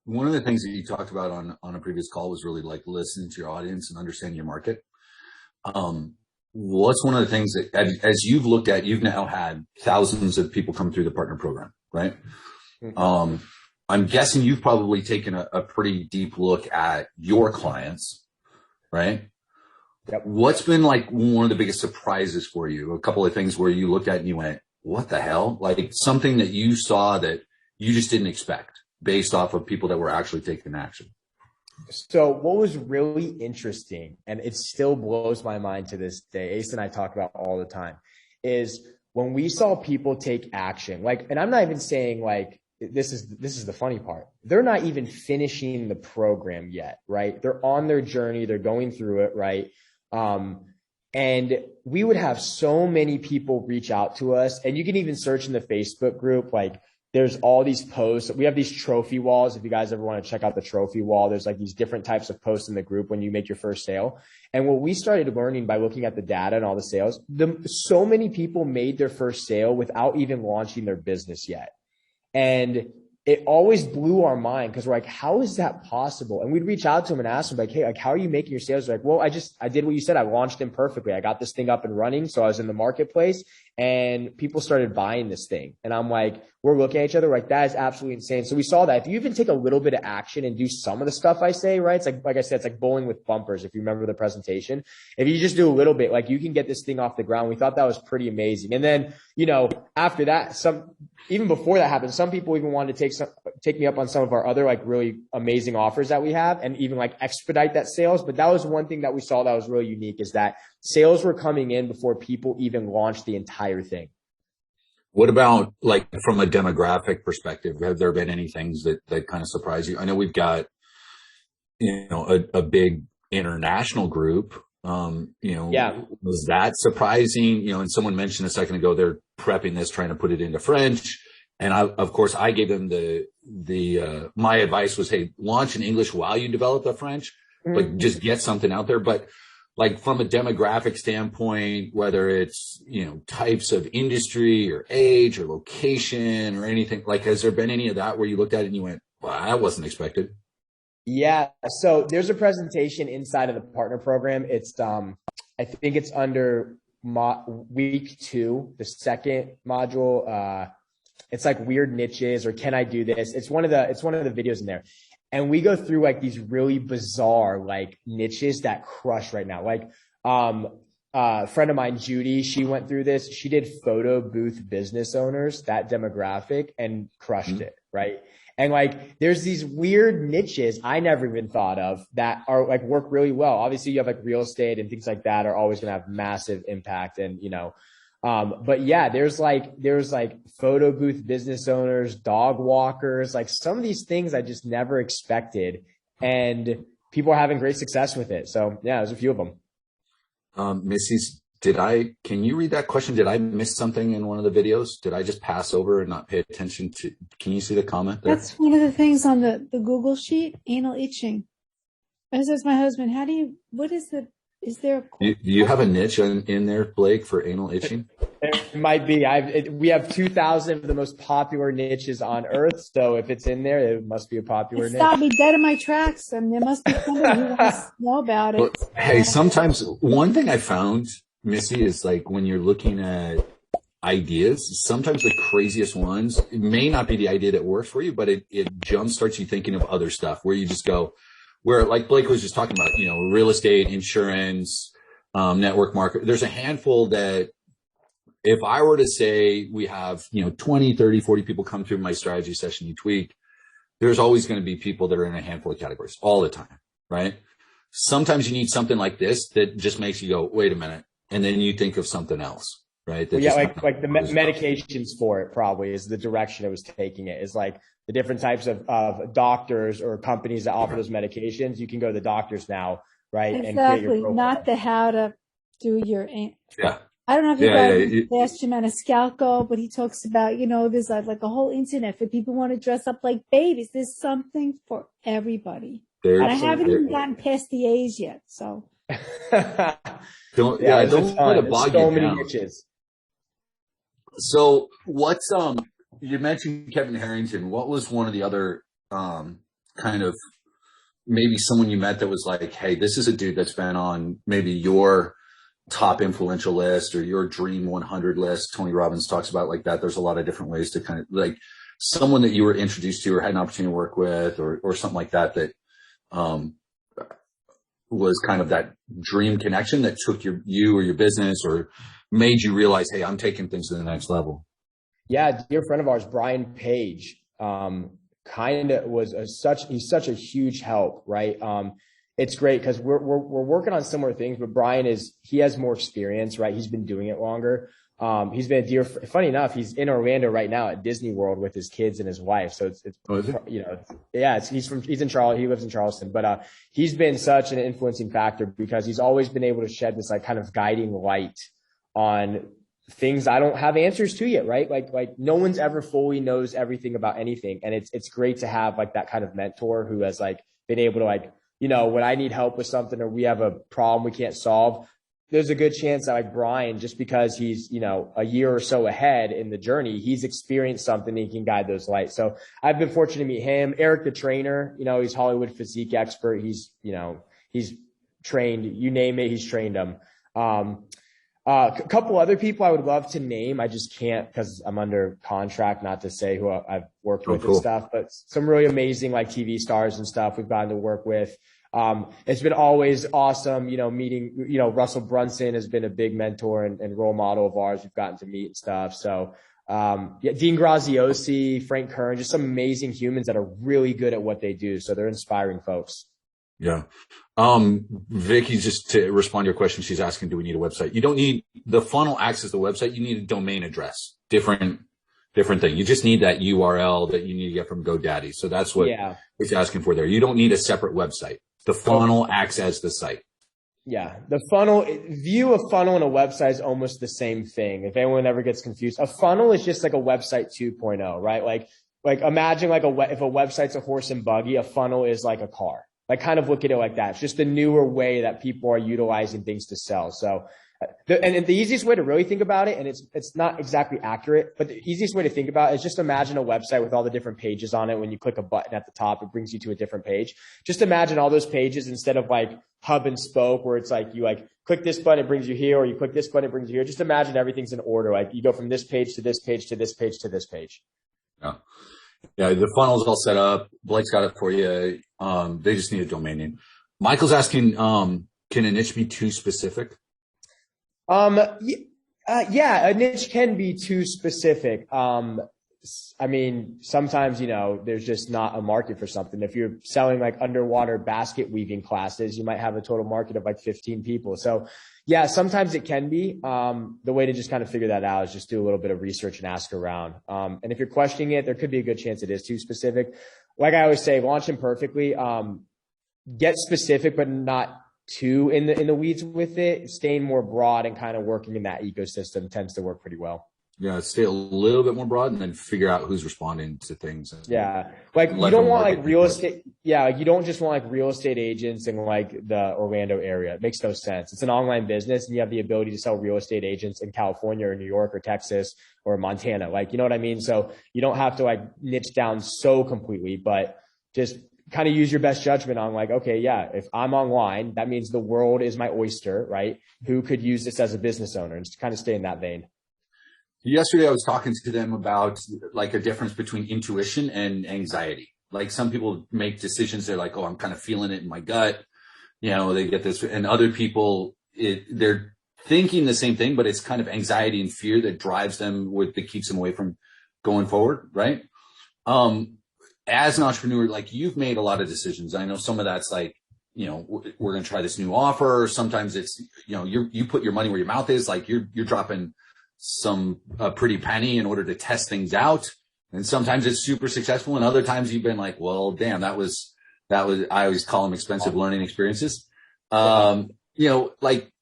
One of the things that you talked about on a previous call was really like listening to your audience and understanding your market. What's one of the things that, as you've looked at, you've now had thousands of people come through the partner program, right? Mm-hmm. I'm guessing you've probably taken a pretty deep look at your clients, right? Yep. What's been like one of the biggest surprises for you? A couple of things where you looked at and you went, what the hell? Like something that you saw that you just didn't expect, based off of people that were actually taking action. So what was really interesting, and it still blows my mind to this day, Ace and I talk about all the time, is when we saw people take action, like, and I'm not even saying like, this is the funny part. They're not even finishing the program yet, right? They're on their journey. They're going through it, right? And we would have so many people reach out to us, and you can even search in the Facebook group, like, there's all these posts. We have these trophy walls. If you guys ever want to check out the trophy wall, there's like these different types of posts in the group when you make your first sale. And what we started learning by looking at the data and all the sales, so many people made their first sale without even launching their business yet. And it always blew our mind, because we're like, how is that possible? And we'd reach out to them and ask them like, hey, like, how are you making your sales? They're like, well, I did what you said. I launched them perfectly. I got this thing up and running. So I was in the marketplace and people started buying this thing. And I'm like, we're looking at each other like, that is absolutely insane. So we saw that if you even take a little bit of action and do some of the stuff I say, right? It's like I said, it's like bowling with bumpers. If you remember the presentation, if you just do a little bit, like you can get this thing off the ground. We thought that was pretty amazing. And then, after that, even before that happened, some people even wanted to take me up on some of our other like really amazing offers that we have, and even like expedite that sales. But that was one thing that we saw that was really unique, is that sales were coming in before people even launched the entire thing. What about like from a demographic perspective? Have there been any things that kind of surprise you? I know we've got, a big international group. Was that surprising? And someone mentioned a second ago, they're prepping this, trying to put it into French. And of course I gave them my advice was, hey, launch in English while you develop the French, but just get something out there. But like from a demographic standpoint, whether it's, types of industry or age or location or anything, like, has there been any of that where you looked at it and you went, well, that wasn't expected? Yeah. So there's a presentation inside of the partner program. It's, I think it's under week 2, the second module. It's like weird niches, or can I do this? It's one of the videos in there. And we go through like these really bizarre like niches that crush right now. Like, a friend of mine, Judy, she went through this. She did photo booth business owners, that demographic, and crushed it. Right. And like, there's these weird niches I never even thought of that are like work really well. Obviously you have like real estate and things like that are always going to have massive impact. And, but yeah, there's like photo booth business owners, dog walkers, like some of these things I just never expected, and people are having great success with it. So yeah, there's a few of them. Missy's can you read that question? Did I miss something in one of the videos? Did I just pass over and not pay attention to, can you see the comment there? That's one of the things on the Google sheet, anal itching. I says my husband, is there Do you have a niche in there, Blake, for anal itching? It might be. We have 2,000 of the most popular niches on Earth. So if it's in there, it must be a popular niche. Stop me dead in my tracks. I mean, there must be somebody who wants to know about it. Well, hey, sometimes one thing I found, Missy, is like when you're looking at ideas, sometimes the craziest ones, it may not be the idea that works for you, but it jumpstarts you thinking of other stuff where you just go, where like Blake was just talking about, real estate, insurance, network market. There's a handful that if I were to say we have, 20, 30, 40 people come through my strategy session each week, there's always going to be people that are in a handful of categories all the time, right? Sometimes you need something like this that just makes you go, wait a minute. And then you think of something else, right? Well, yeah, like the medications for it probably is the direction it was taking it, is like the different types of doctors or companies that offer those medications. You can go to the doctors now, right? Exactly. And create your profile. Not the how to do your. Yeah. I don't know if you guys asked him on a Scalco, but he talks about, there's like a whole internet for people who want to dress up like babies. There's something for everybody. And I haven't even gotten past the A's yet, so. Don't let it bog you down. Niches. So what's, you mentioned Kevin Harrington. What was one of the other, kind of maybe someone you met that was like, hey, this is a dude that's been on maybe your top influential list or your dream 100 list? Tony Robbins talks about like that. There's a lot of different ways to kind of like someone that you were introduced to or had an opportunity to work with or something like that, was kind of that dream connection that took you or your business or made you realize, hey, I'm taking things to the next level. Yeah. A dear friend of ours, Brian Page, kind of was he's such a huge help, right? It's great because we're working on similar things, but Brian he has more experience, right? He's been doing it longer. He's been funny enough, he's in Orlando right now at Disney World with his kids and his wife. So he's in Charlotte. He lives in Charleston, but, he's been such an influencing factor because he's always been able to shed this like kind of guiding light on things I don't have answers to yet, right? Like no one's ever fully knows everything about anything. And it's great to have like that kind of mentor who has like been able to like, when I need help with something or we have a problem we can't solve, there's a good chance that like Brian, just because he's, a year or so ahead in the journey, he's experienced something and he can guide those lights. So I've been fortunate to meet him. Eric, the trainer, he's Hollywood physique expert. He's trained, you name it, he's trained them. A couple other people I would love to name. I just can't because I'm under contract not to say who I've worked with and stuff, but some really amazing like TV stars and stuff we've gotten to work with. It's been always awesome, meeting, Russell Brunson has been a big mentor and role model of ours. We've gotten to meet and stuff. So, Dean Graziosi, Frank Kern, just some amazing humans that are really good at what they do. So they're inspiring folks. Yeah. Vicky, just to respond to your question, she's asking, do we need a website? You don't need the funnel acts as the website. You need a domain address, different thing. You just need that URL that you need to get from GoDaddy. So that's what it's asking for there. You don't need a separate website. The funnel acts as the site. Yeah. The funnel, view a funnel and a website is almost the same thing. If anyone ever gets confused, a funnel is just like a website 2.0, right? Like imagine like if a website's a horse and buggy, a funnel is like a car. Like kind of look at it like that. It's just a newer way that people are utilizing things to sell. So, and the easiest way to really think about it, and it's not exactly accurate, but the easiest way to think about it is just imagine a website with all the different pages on it. When you click a button at the top, it brings you to a different page. Just imagine all those pages instead of like hub and spoke where it's like you like click this button, it brings you here, or you click this button, it brings you here. Just imagine everything's in order. Like you go from this page to this page to this page to this page. Yeah. Yeah. The funnel's all set up. Blake's got it for you. They just need a domain name. Michael's asking, can a niche be too specific? Yeah, a niche can be too specific. I mean, sometimes, there's just not a market for something. If you're selling like underwater basket weaving classes, you might have a total market of like 15 people. So yeah, sometimes it can be. The way to just kind of figure that out is just do a little bit of research and ask around. And if you're questioning it, there could be a good chance it is too specific. Like I always say, launch imperfectly, get specific, but not too in the weeds with it. Staying more broad and kind of working in that ecosystem tends to work pretty well. Yeah, stay a little bit more broad and then figure out who's responding to things. Yeah. Like you don't want like real estate. Yeah. Like you don't just want like real estate agents in like the Orlando area. It makes no sense. It's an online business and you have the ability to sell real estate agents in California or New York or Texas or Montana. Like, you know what I mean? So you don't have to like niche down so completely, but just kind of use your best judgment on like, okay, yeah, if I'm online, that means the world is my oyster, right? Who could use this as a business owner, and just kind of stay in that vein. Yesterday, I was talking to them about like a difference between intuition and anxiety. Like some people make decisions. They're like, oh, I'm kind of feeling it in my gut. You know, they get this, and other people, they're thinking the same thing, but it's kind of anxiety and fear that drives them that keeps them away from going forward. Right. As an entrepreneur, like you've made a lot of decisions. I know some of that's like, you know, we're going to try this new offer. Sometimes it's, you know, you put your money where your mouth is. Like you're dropping a pretty penny in order to test things out. And sometimes it's super successful. And other times you've been like, well, damn, that was, I always call them expensive learning experiences. You know, like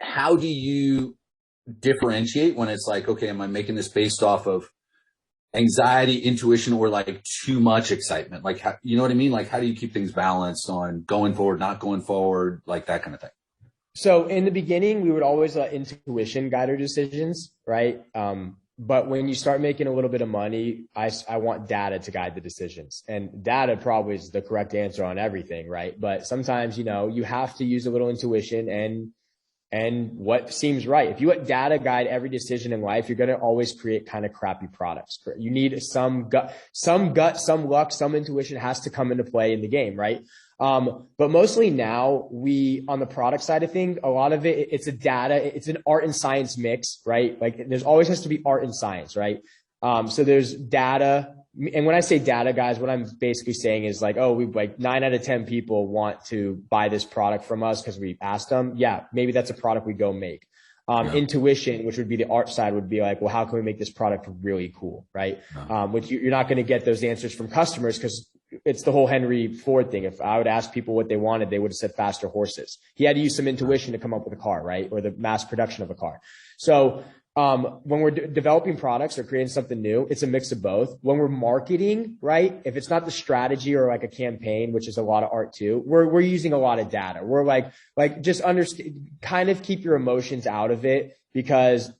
how do you differentiate when it's like, okay, am I making this based off of anxiety, intuition, or like too much excitement? Like, you know what I mean? Like, how do you keep things balanced on going forward, not going forward, like that kind of thing? So in the beginning, we would always let intuition guide our decisions, right? But when you start making a little bit of money, I want data to guide the decisions, and data probably is the correct answer on everything, right? But sometimes, you know, you have to use a little intuition and what seems right. If you let data guide every decision in life, you're going to always create kind of crappy products. You need some gut, some luck, some intuition has to come into play in the game, right? But mostly now on the product side of things, a lot of it's it's an art and science mix, right? Like there's always has to be art and science, right? So there's data. And when I say data, guys, what I'm basically saying is like, oh, 9 out of 10 people want to buy this product from us because we asked them. Yeah, maybe that's a product we go make. Intuition, which would be the art side, would be like, well, how can we make this product really cool, right? Which you're not going to get those answers from customers because it's the whole Henry Ford thing. If I would ask people what they wanted, they would have said faster horses. He had to use some intuition to come up with a car, right? Or the mass production of a car. So when we're developing products or creating something new, it's a mix of both. When we're marketing, right? If it's not the strategy or like a campaign, which is a lot of art too, we're using a lot of data. We're like just understand, kind of keep your emotions out of it, because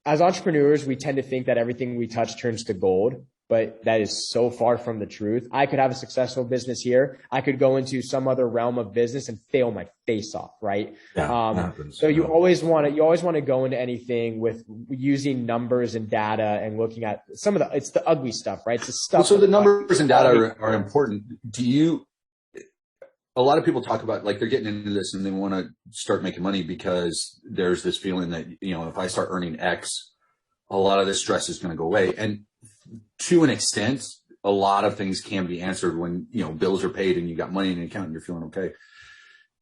as entrepreneurs, we tend to think that everything we touch turns to gold. But that is so far from the truth. I could have a successful business here. I could go into some other realm of business and fail my face off, right? Yeah, so you always want to go into anything with using numbers and data and looking at it's the ugly stuff, right? It's the stuff. Well, so the numbers and data are important. A lot of people talk about like they're getting into this and they want to start making money because there's this feeling that, you know, if I start earning X, a lot of this stress is going to go away. And to an extent, a lot of things can be answered when, you know, bills are paid and you got money in the account and you're feeling okay.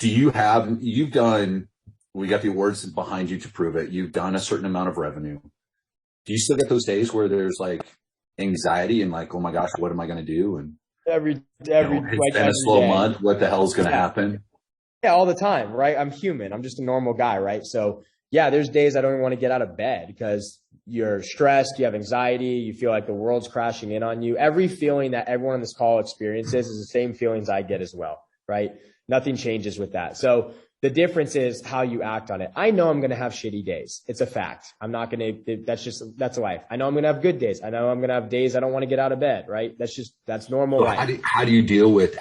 We got the awards behind you to prove it. You've done a certain amount of revenue. Do you still get those days where there's like anxiety and like, oh my gosh, what am I going to do? And it's been a slow month. What the hell is going to happen? Yeah, all the time, right? I'm human. I'm just a normal guy, right? So yeah, there's days I don't even want to get out of bed because you're stressed, you have anxiety, you feel like the world's crashing in on you. Every feeling that everyone on this call experiences is the same feelings I get as well, right? Nothing changes with that. So the difference is how you act on it. I know I'm going to have shitty days. It's a fact. I'm not going to, that's life. I know I'm going to have good days. I know I'm going to have days I don't want to get out of bed, right? That's normal life. How do you deal with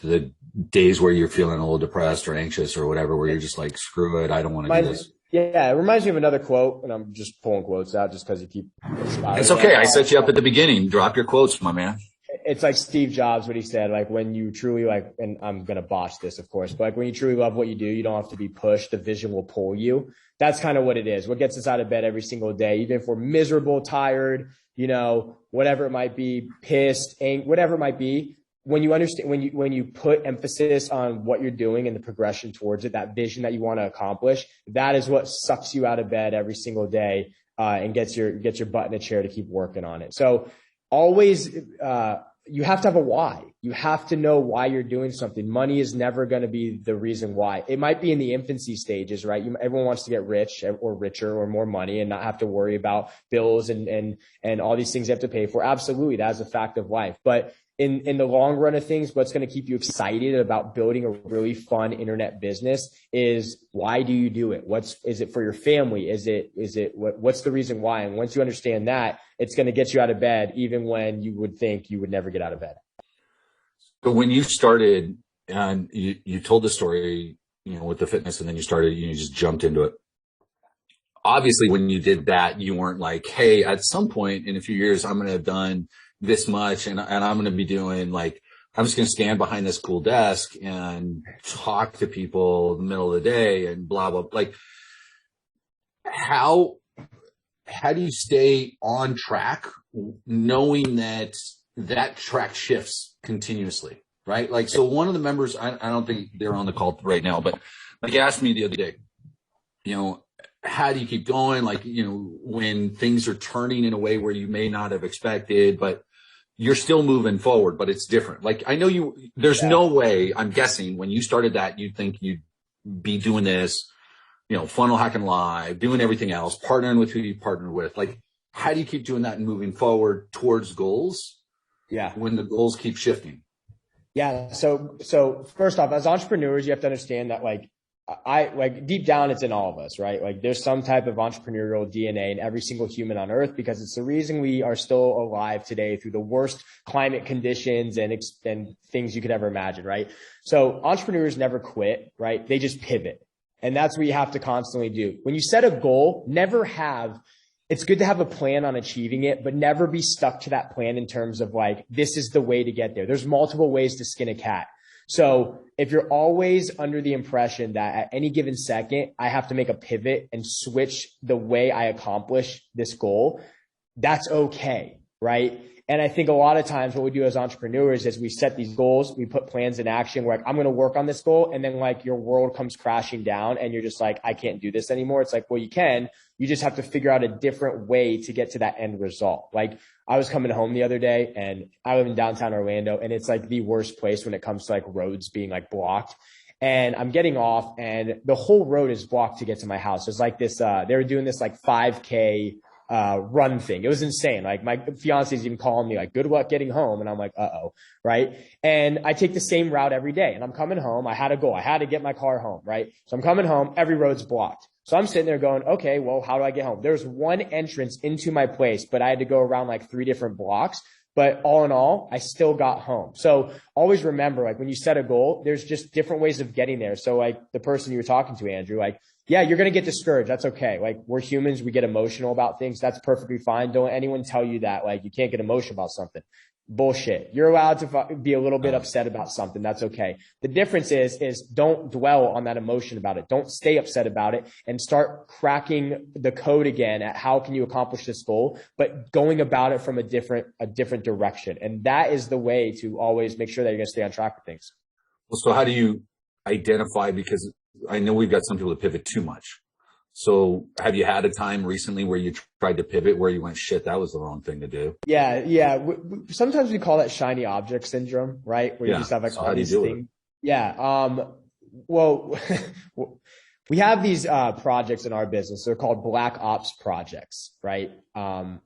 the days where you're feeling a little depressed or anxious or whatever, where you're just like, screw it, I don't want to do this? Yeah, it reminds me of another quote, and I'm just pulling quotes out just because you keep. It's okay. I set you up at the beginning. Drop your quotes, my man. It's like Steve Jobs, what he said, like when you truly like, and I'm going to botch this, of course, but like when you truly love what you do, you don't have to be pushed. The vision will pull you. That's kind of what it is. What gets us out of bed every single day, even if we're miserable, tired, you know, whatever it might be, pissed, angry, whatever it might be. When you understand, when you put emphasis on what you're doing and the progression towards it, that vision that you want to accomplish, that is what sucks you out of bed every single day, and gets your butt in a chair to keep working on it. So always, you have to have a why. You have to know why you're doing something. Money is never going to be the reason why. It might be in the infancy stages, right? Everyone wants to get rich or richer or more money and not have to worry about bills and all these things they have to pay for. Absolutely. That is a fact of life. But in the long run of things, what's going to keep you excited about building a really fun internet business is, why do you do it? Is it for your family? What's the reason why? And once you understand that, it's going to get you out of bed, even when you would think you would never get out of bed. So when you started and you told the story, with the fitness, and then you just jumped into it. Obviously, when you did that, you weren't like, hey, at some point in a few years, I'm going to have done this much and I'm going to be doing I'm just going to stand behind this cool desk and talk to people in the middle of the day and blah, blah. How do you stay on track knowing that track shifts continuously, right? So one of the members, I don't think they're on the call right now, but asked me the other day, how do you keep going? When things are turning in a way where you may not have expected, but you're still moving forward, but it's different. I know there's no way, I'm guessing, when you started that, you'd think you'd be doing this, funnel hacking live, doing everything else, partnering with who you partner with. How do you keep doing that and moving forward towards goals? Yeah. When the goals keep shifting? Yeah. So first off, as entrepreneurs, you have to understand that deep down, it's in all of us, right? There's some type of entrepreneurial DNA in every single human on earth, because it's the reason we are still alive today through the worst climate conditions and things you could ever imagine, right? So entrepreneurs never quit, right? They just pivot. And that's what you have to constantly do. When you set a goal, it's good to have a plan on achieving it, but never be stuck to that plan in terms of this is the way to get there. There's multiple ways to skin a cat. So if you're always under the impression that at any given second, I have to make a pivot and switch the way I accomplish this goal, that's okay, right? And I think a lot of times what we do as entrepreneurs is we set these goals, we put plans in action. We're I'm going to work on this goal. And then your world comes crashing down and you're just I can't do this anymore. It's well, you can. You just have to figure out a different way to get to that end result. I was coming home the other day, and I live in downtown Orlando, and it's the worst place when it comes to roads being blocked. And I'm getting off, and the whole road is blocked to get to my house. There's this, they were doing this 5K run thing. It was insane. My fiance's even calling me good luck getting home. And I'm uh-oh. Right. And I take the same route every day, and I'm coming home. I had a goal. I had to get my car home. Right. So I'm coming home. Every road's blocked. So I'm sitting there going, okay, well, how do I get home? There's one entrance into my place, but I had to go around 3 different blocks. But all in all, I still got home. So always remember, when you set a goal, there's just different ways of getting there. So the person you were talking to, Andrew, yeah, you're going to get discouraged. That's okay. We're humans. We get emotional about things. That's perfectly fine. Don't anyone tell you that you can't get emotional about something. Bullshit. You're allowed to be a little bit upset about something. That's okay. The difference is don't dwell on that emotion about it. Don't stay upset about it, and start cracking the code again at how can you accomplish this goal, but going about it from a different direction. And that is the way to always make sure that you're going to stay on track with things. Well, so how do you identify, because I know we've got some people that pivot too much. So have you had a time recently where you tried to pivot where you went, shit, that was the wrong thing to do? Yeah. Sometimes we call that shiny object syndrome, right? Where you just have all these things. Yeah. Well, we have these projects in our business. They're called Black Ops projects, right? And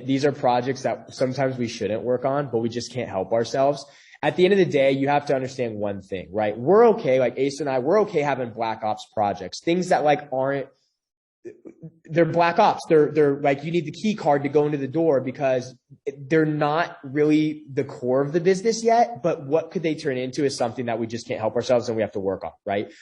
these are projects that sometimes we shouldn't work on, but we just can't help ourselves. At the end of the day, you have to understand one thing, right? We're okay, Ace and I, we're okay having Black Ops projects, things that they're Black Ops. They're you need the key card to go into the door, because they're not really the core of the business yet, but what could they turn into is something that we just can't help ourselves and we have to work on, right?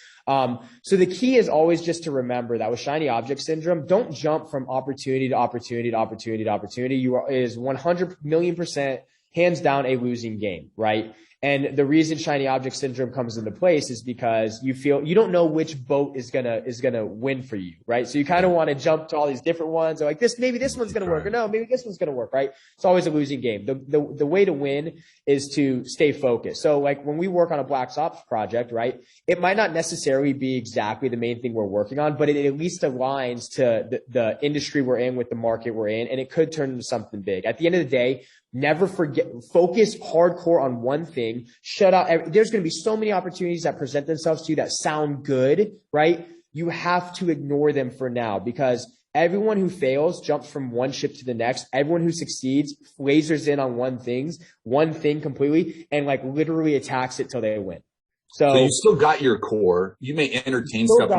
So the key is always just to remember that with shiny object syndrome, don't jump from opportunity to opportunity to opportunity to opportunity. It is 100 million % hands down a losing game, right? And the reason shiny object syndrome comes into place is because you don't know which boat is gonna win for you, right? So you kind of want to jump to all these different ones, or like maybe this one's gonna work, or no, maybe this one's gonna work, right? It's always a losing game. The way to win is to stay focused. So like when we work on a Black Ops project, right, it might not necessarily be exactly the main thing we're working on, but it at least aligns to the industry we're in with the market we're in, and it could turn into something big. At the end of the day, never forget, focus hardcore on one thing. Shut out. There's going to be so many opportunities that present themselves to you that sound good, right? You have to ignore them for now, because everyone who fails jumps from one ship to the next. Everyone who succeeds lasers in on one thing completely, and like literally attacks it till they win. So you still got your core. You may entertain stuff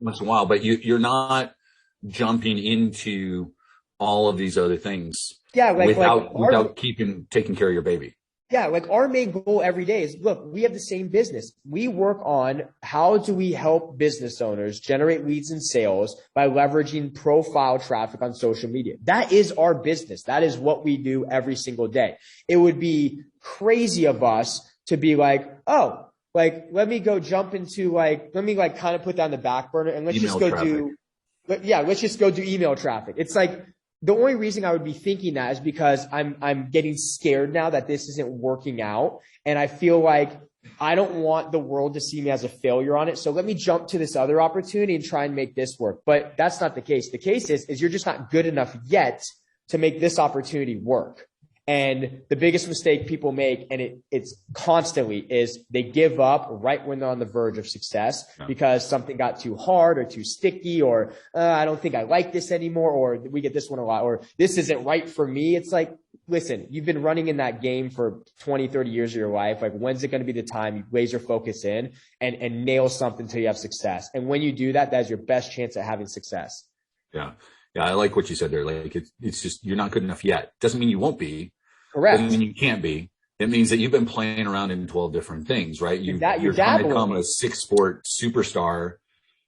once in a while, but you're not jumping into all of these other things. Yeah, without taking care of your baby. Yeah, like our main goal every day is, look, we have the same business. We work on how do we help business owners generate leads and sales by leveraging profile traffic on social media. That is our business. That is what we do every single day. It would be crazy of us to be like, oh, like, let me go jump into let me kind of put that on the back burner and let's just go do email traffic. It's like, the only reason I would be thinking that is because I'm getting scared now that this isn't working out. And I feel like I don't want the world to see me as a failure on it. So let me jump to this other opportunity and try and make this work. But that's not the case. The case is you're just not good enough yet to make this opportunity work. And the biggest mistake people make, and it's constantly, is they give up right when they're on the verge of success because something got too hard or too sticky, or I don't think I like this anymore, or we get this one a lot, or this isn't right for me. It's like, listen, you've been running in that game for 20, 30 years of your life. Like, when's it going to be the time you laser focus in and nail something until you have success? And when you do that, that is your best chance at having success. Yeah. Yeah. I like what you said there. Like, it's just, you're not good enough yet. Doesn't mean you won't be. Correct. Doesn't mean you can't be. It means that you've been playing around in 12 different things, right? You're trying to become a 6-sport superstar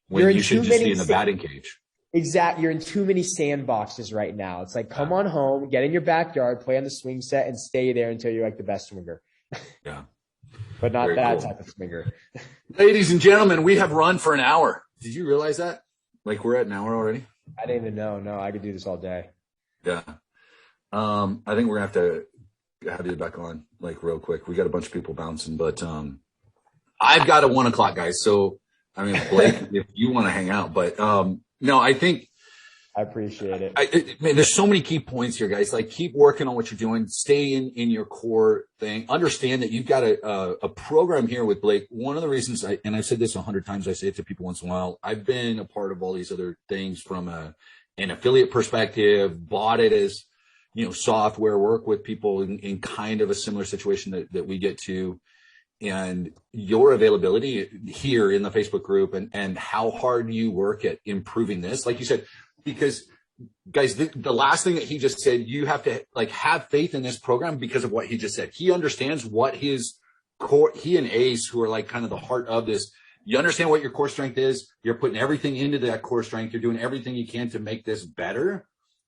when you should just be in the batting cage. Exactly. You're in too many sandboxes right now. It's like, come on home, get in your backyard, play on the swing set, and stay there until you're like the best swinger. Yeah. But not very that cool. Type of swinger. Ladies and gentlemen, we have run for an hour. Did you realize that? Like, we're at an hour already? I didn't even know. No, I could do this all day. Yeah. I think we're going to have to have you back on like real quick. We got a bunch of people bouncing, but I've got a 1 o'clock, guys. So, I mean, Blake, if you want to hang out, but no, I think I appreciate it. Man, there's so many key points here, guys. Like, keep working on what you're doing. Stay in your core thing. Understand that you've got a program here with Blake. One of the reasons and I've said this 100 times, I say it to people once in a while. I've been a part of all these other things from an affiliate perspective, bought it as, software, work with people in kind of a similar situation that we get to, and your availability here in the Facebook group and how hard you work at improving this. Like you said, because guys, the last thing that he just said, you have to have faith in this program because of what he just said. He understands what his core, he and Ace, who are like kind of the heart of this, you understand what your core strength is. You're putting everything into that core strength. You're doing everything you can to make this better.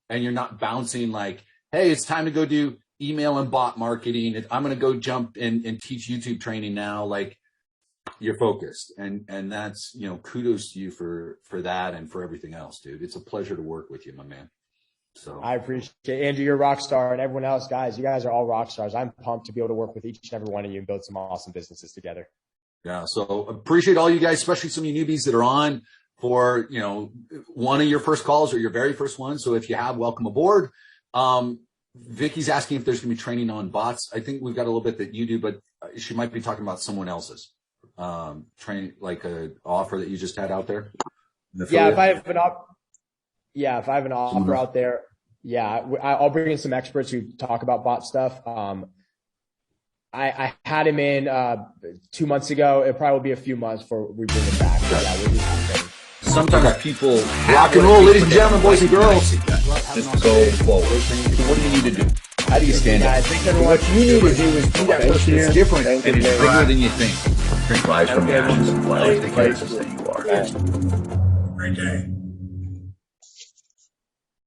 And you're not bouncing like, hey, it's time to go do email and bot marketing. I'm going to go jump and teach YouTube training now. Like, you're focused. And that's, kudos to you for that and for everything else, dude. It's a pleasure to work with you, my man. So I appreciate it. Andrew, you're a rock star, and everyone else, guys, you guys are all rock stars. I'm pumped to be able to work with each and every one of you and build some awesome businesses together. Yeah. So appreciate all you guys, especially some of you newbies that are on for, one of your first calls or your very first one. So if you have, welcome aboard. Vicky's asking if there's going to be training on bots. I think we've got a little bit that you do, but she might be talking about someone else's training, like a offer that you just had out there. Yeah, if I have an offer out there, I'll bring in some experts who talk about bot stuff. I had him in 2 months ago. It probably will be a few months before we bring him back. But yeah, we'll do something. Sometimes people rock and roll, ladies and gentlemen, boys and girls. Just go forward. What do you need to do? How do you stand up? What you need to do is do that person that's different and it's bigger than you think. Rise from the ashes and fly like the characters that you are. Great day.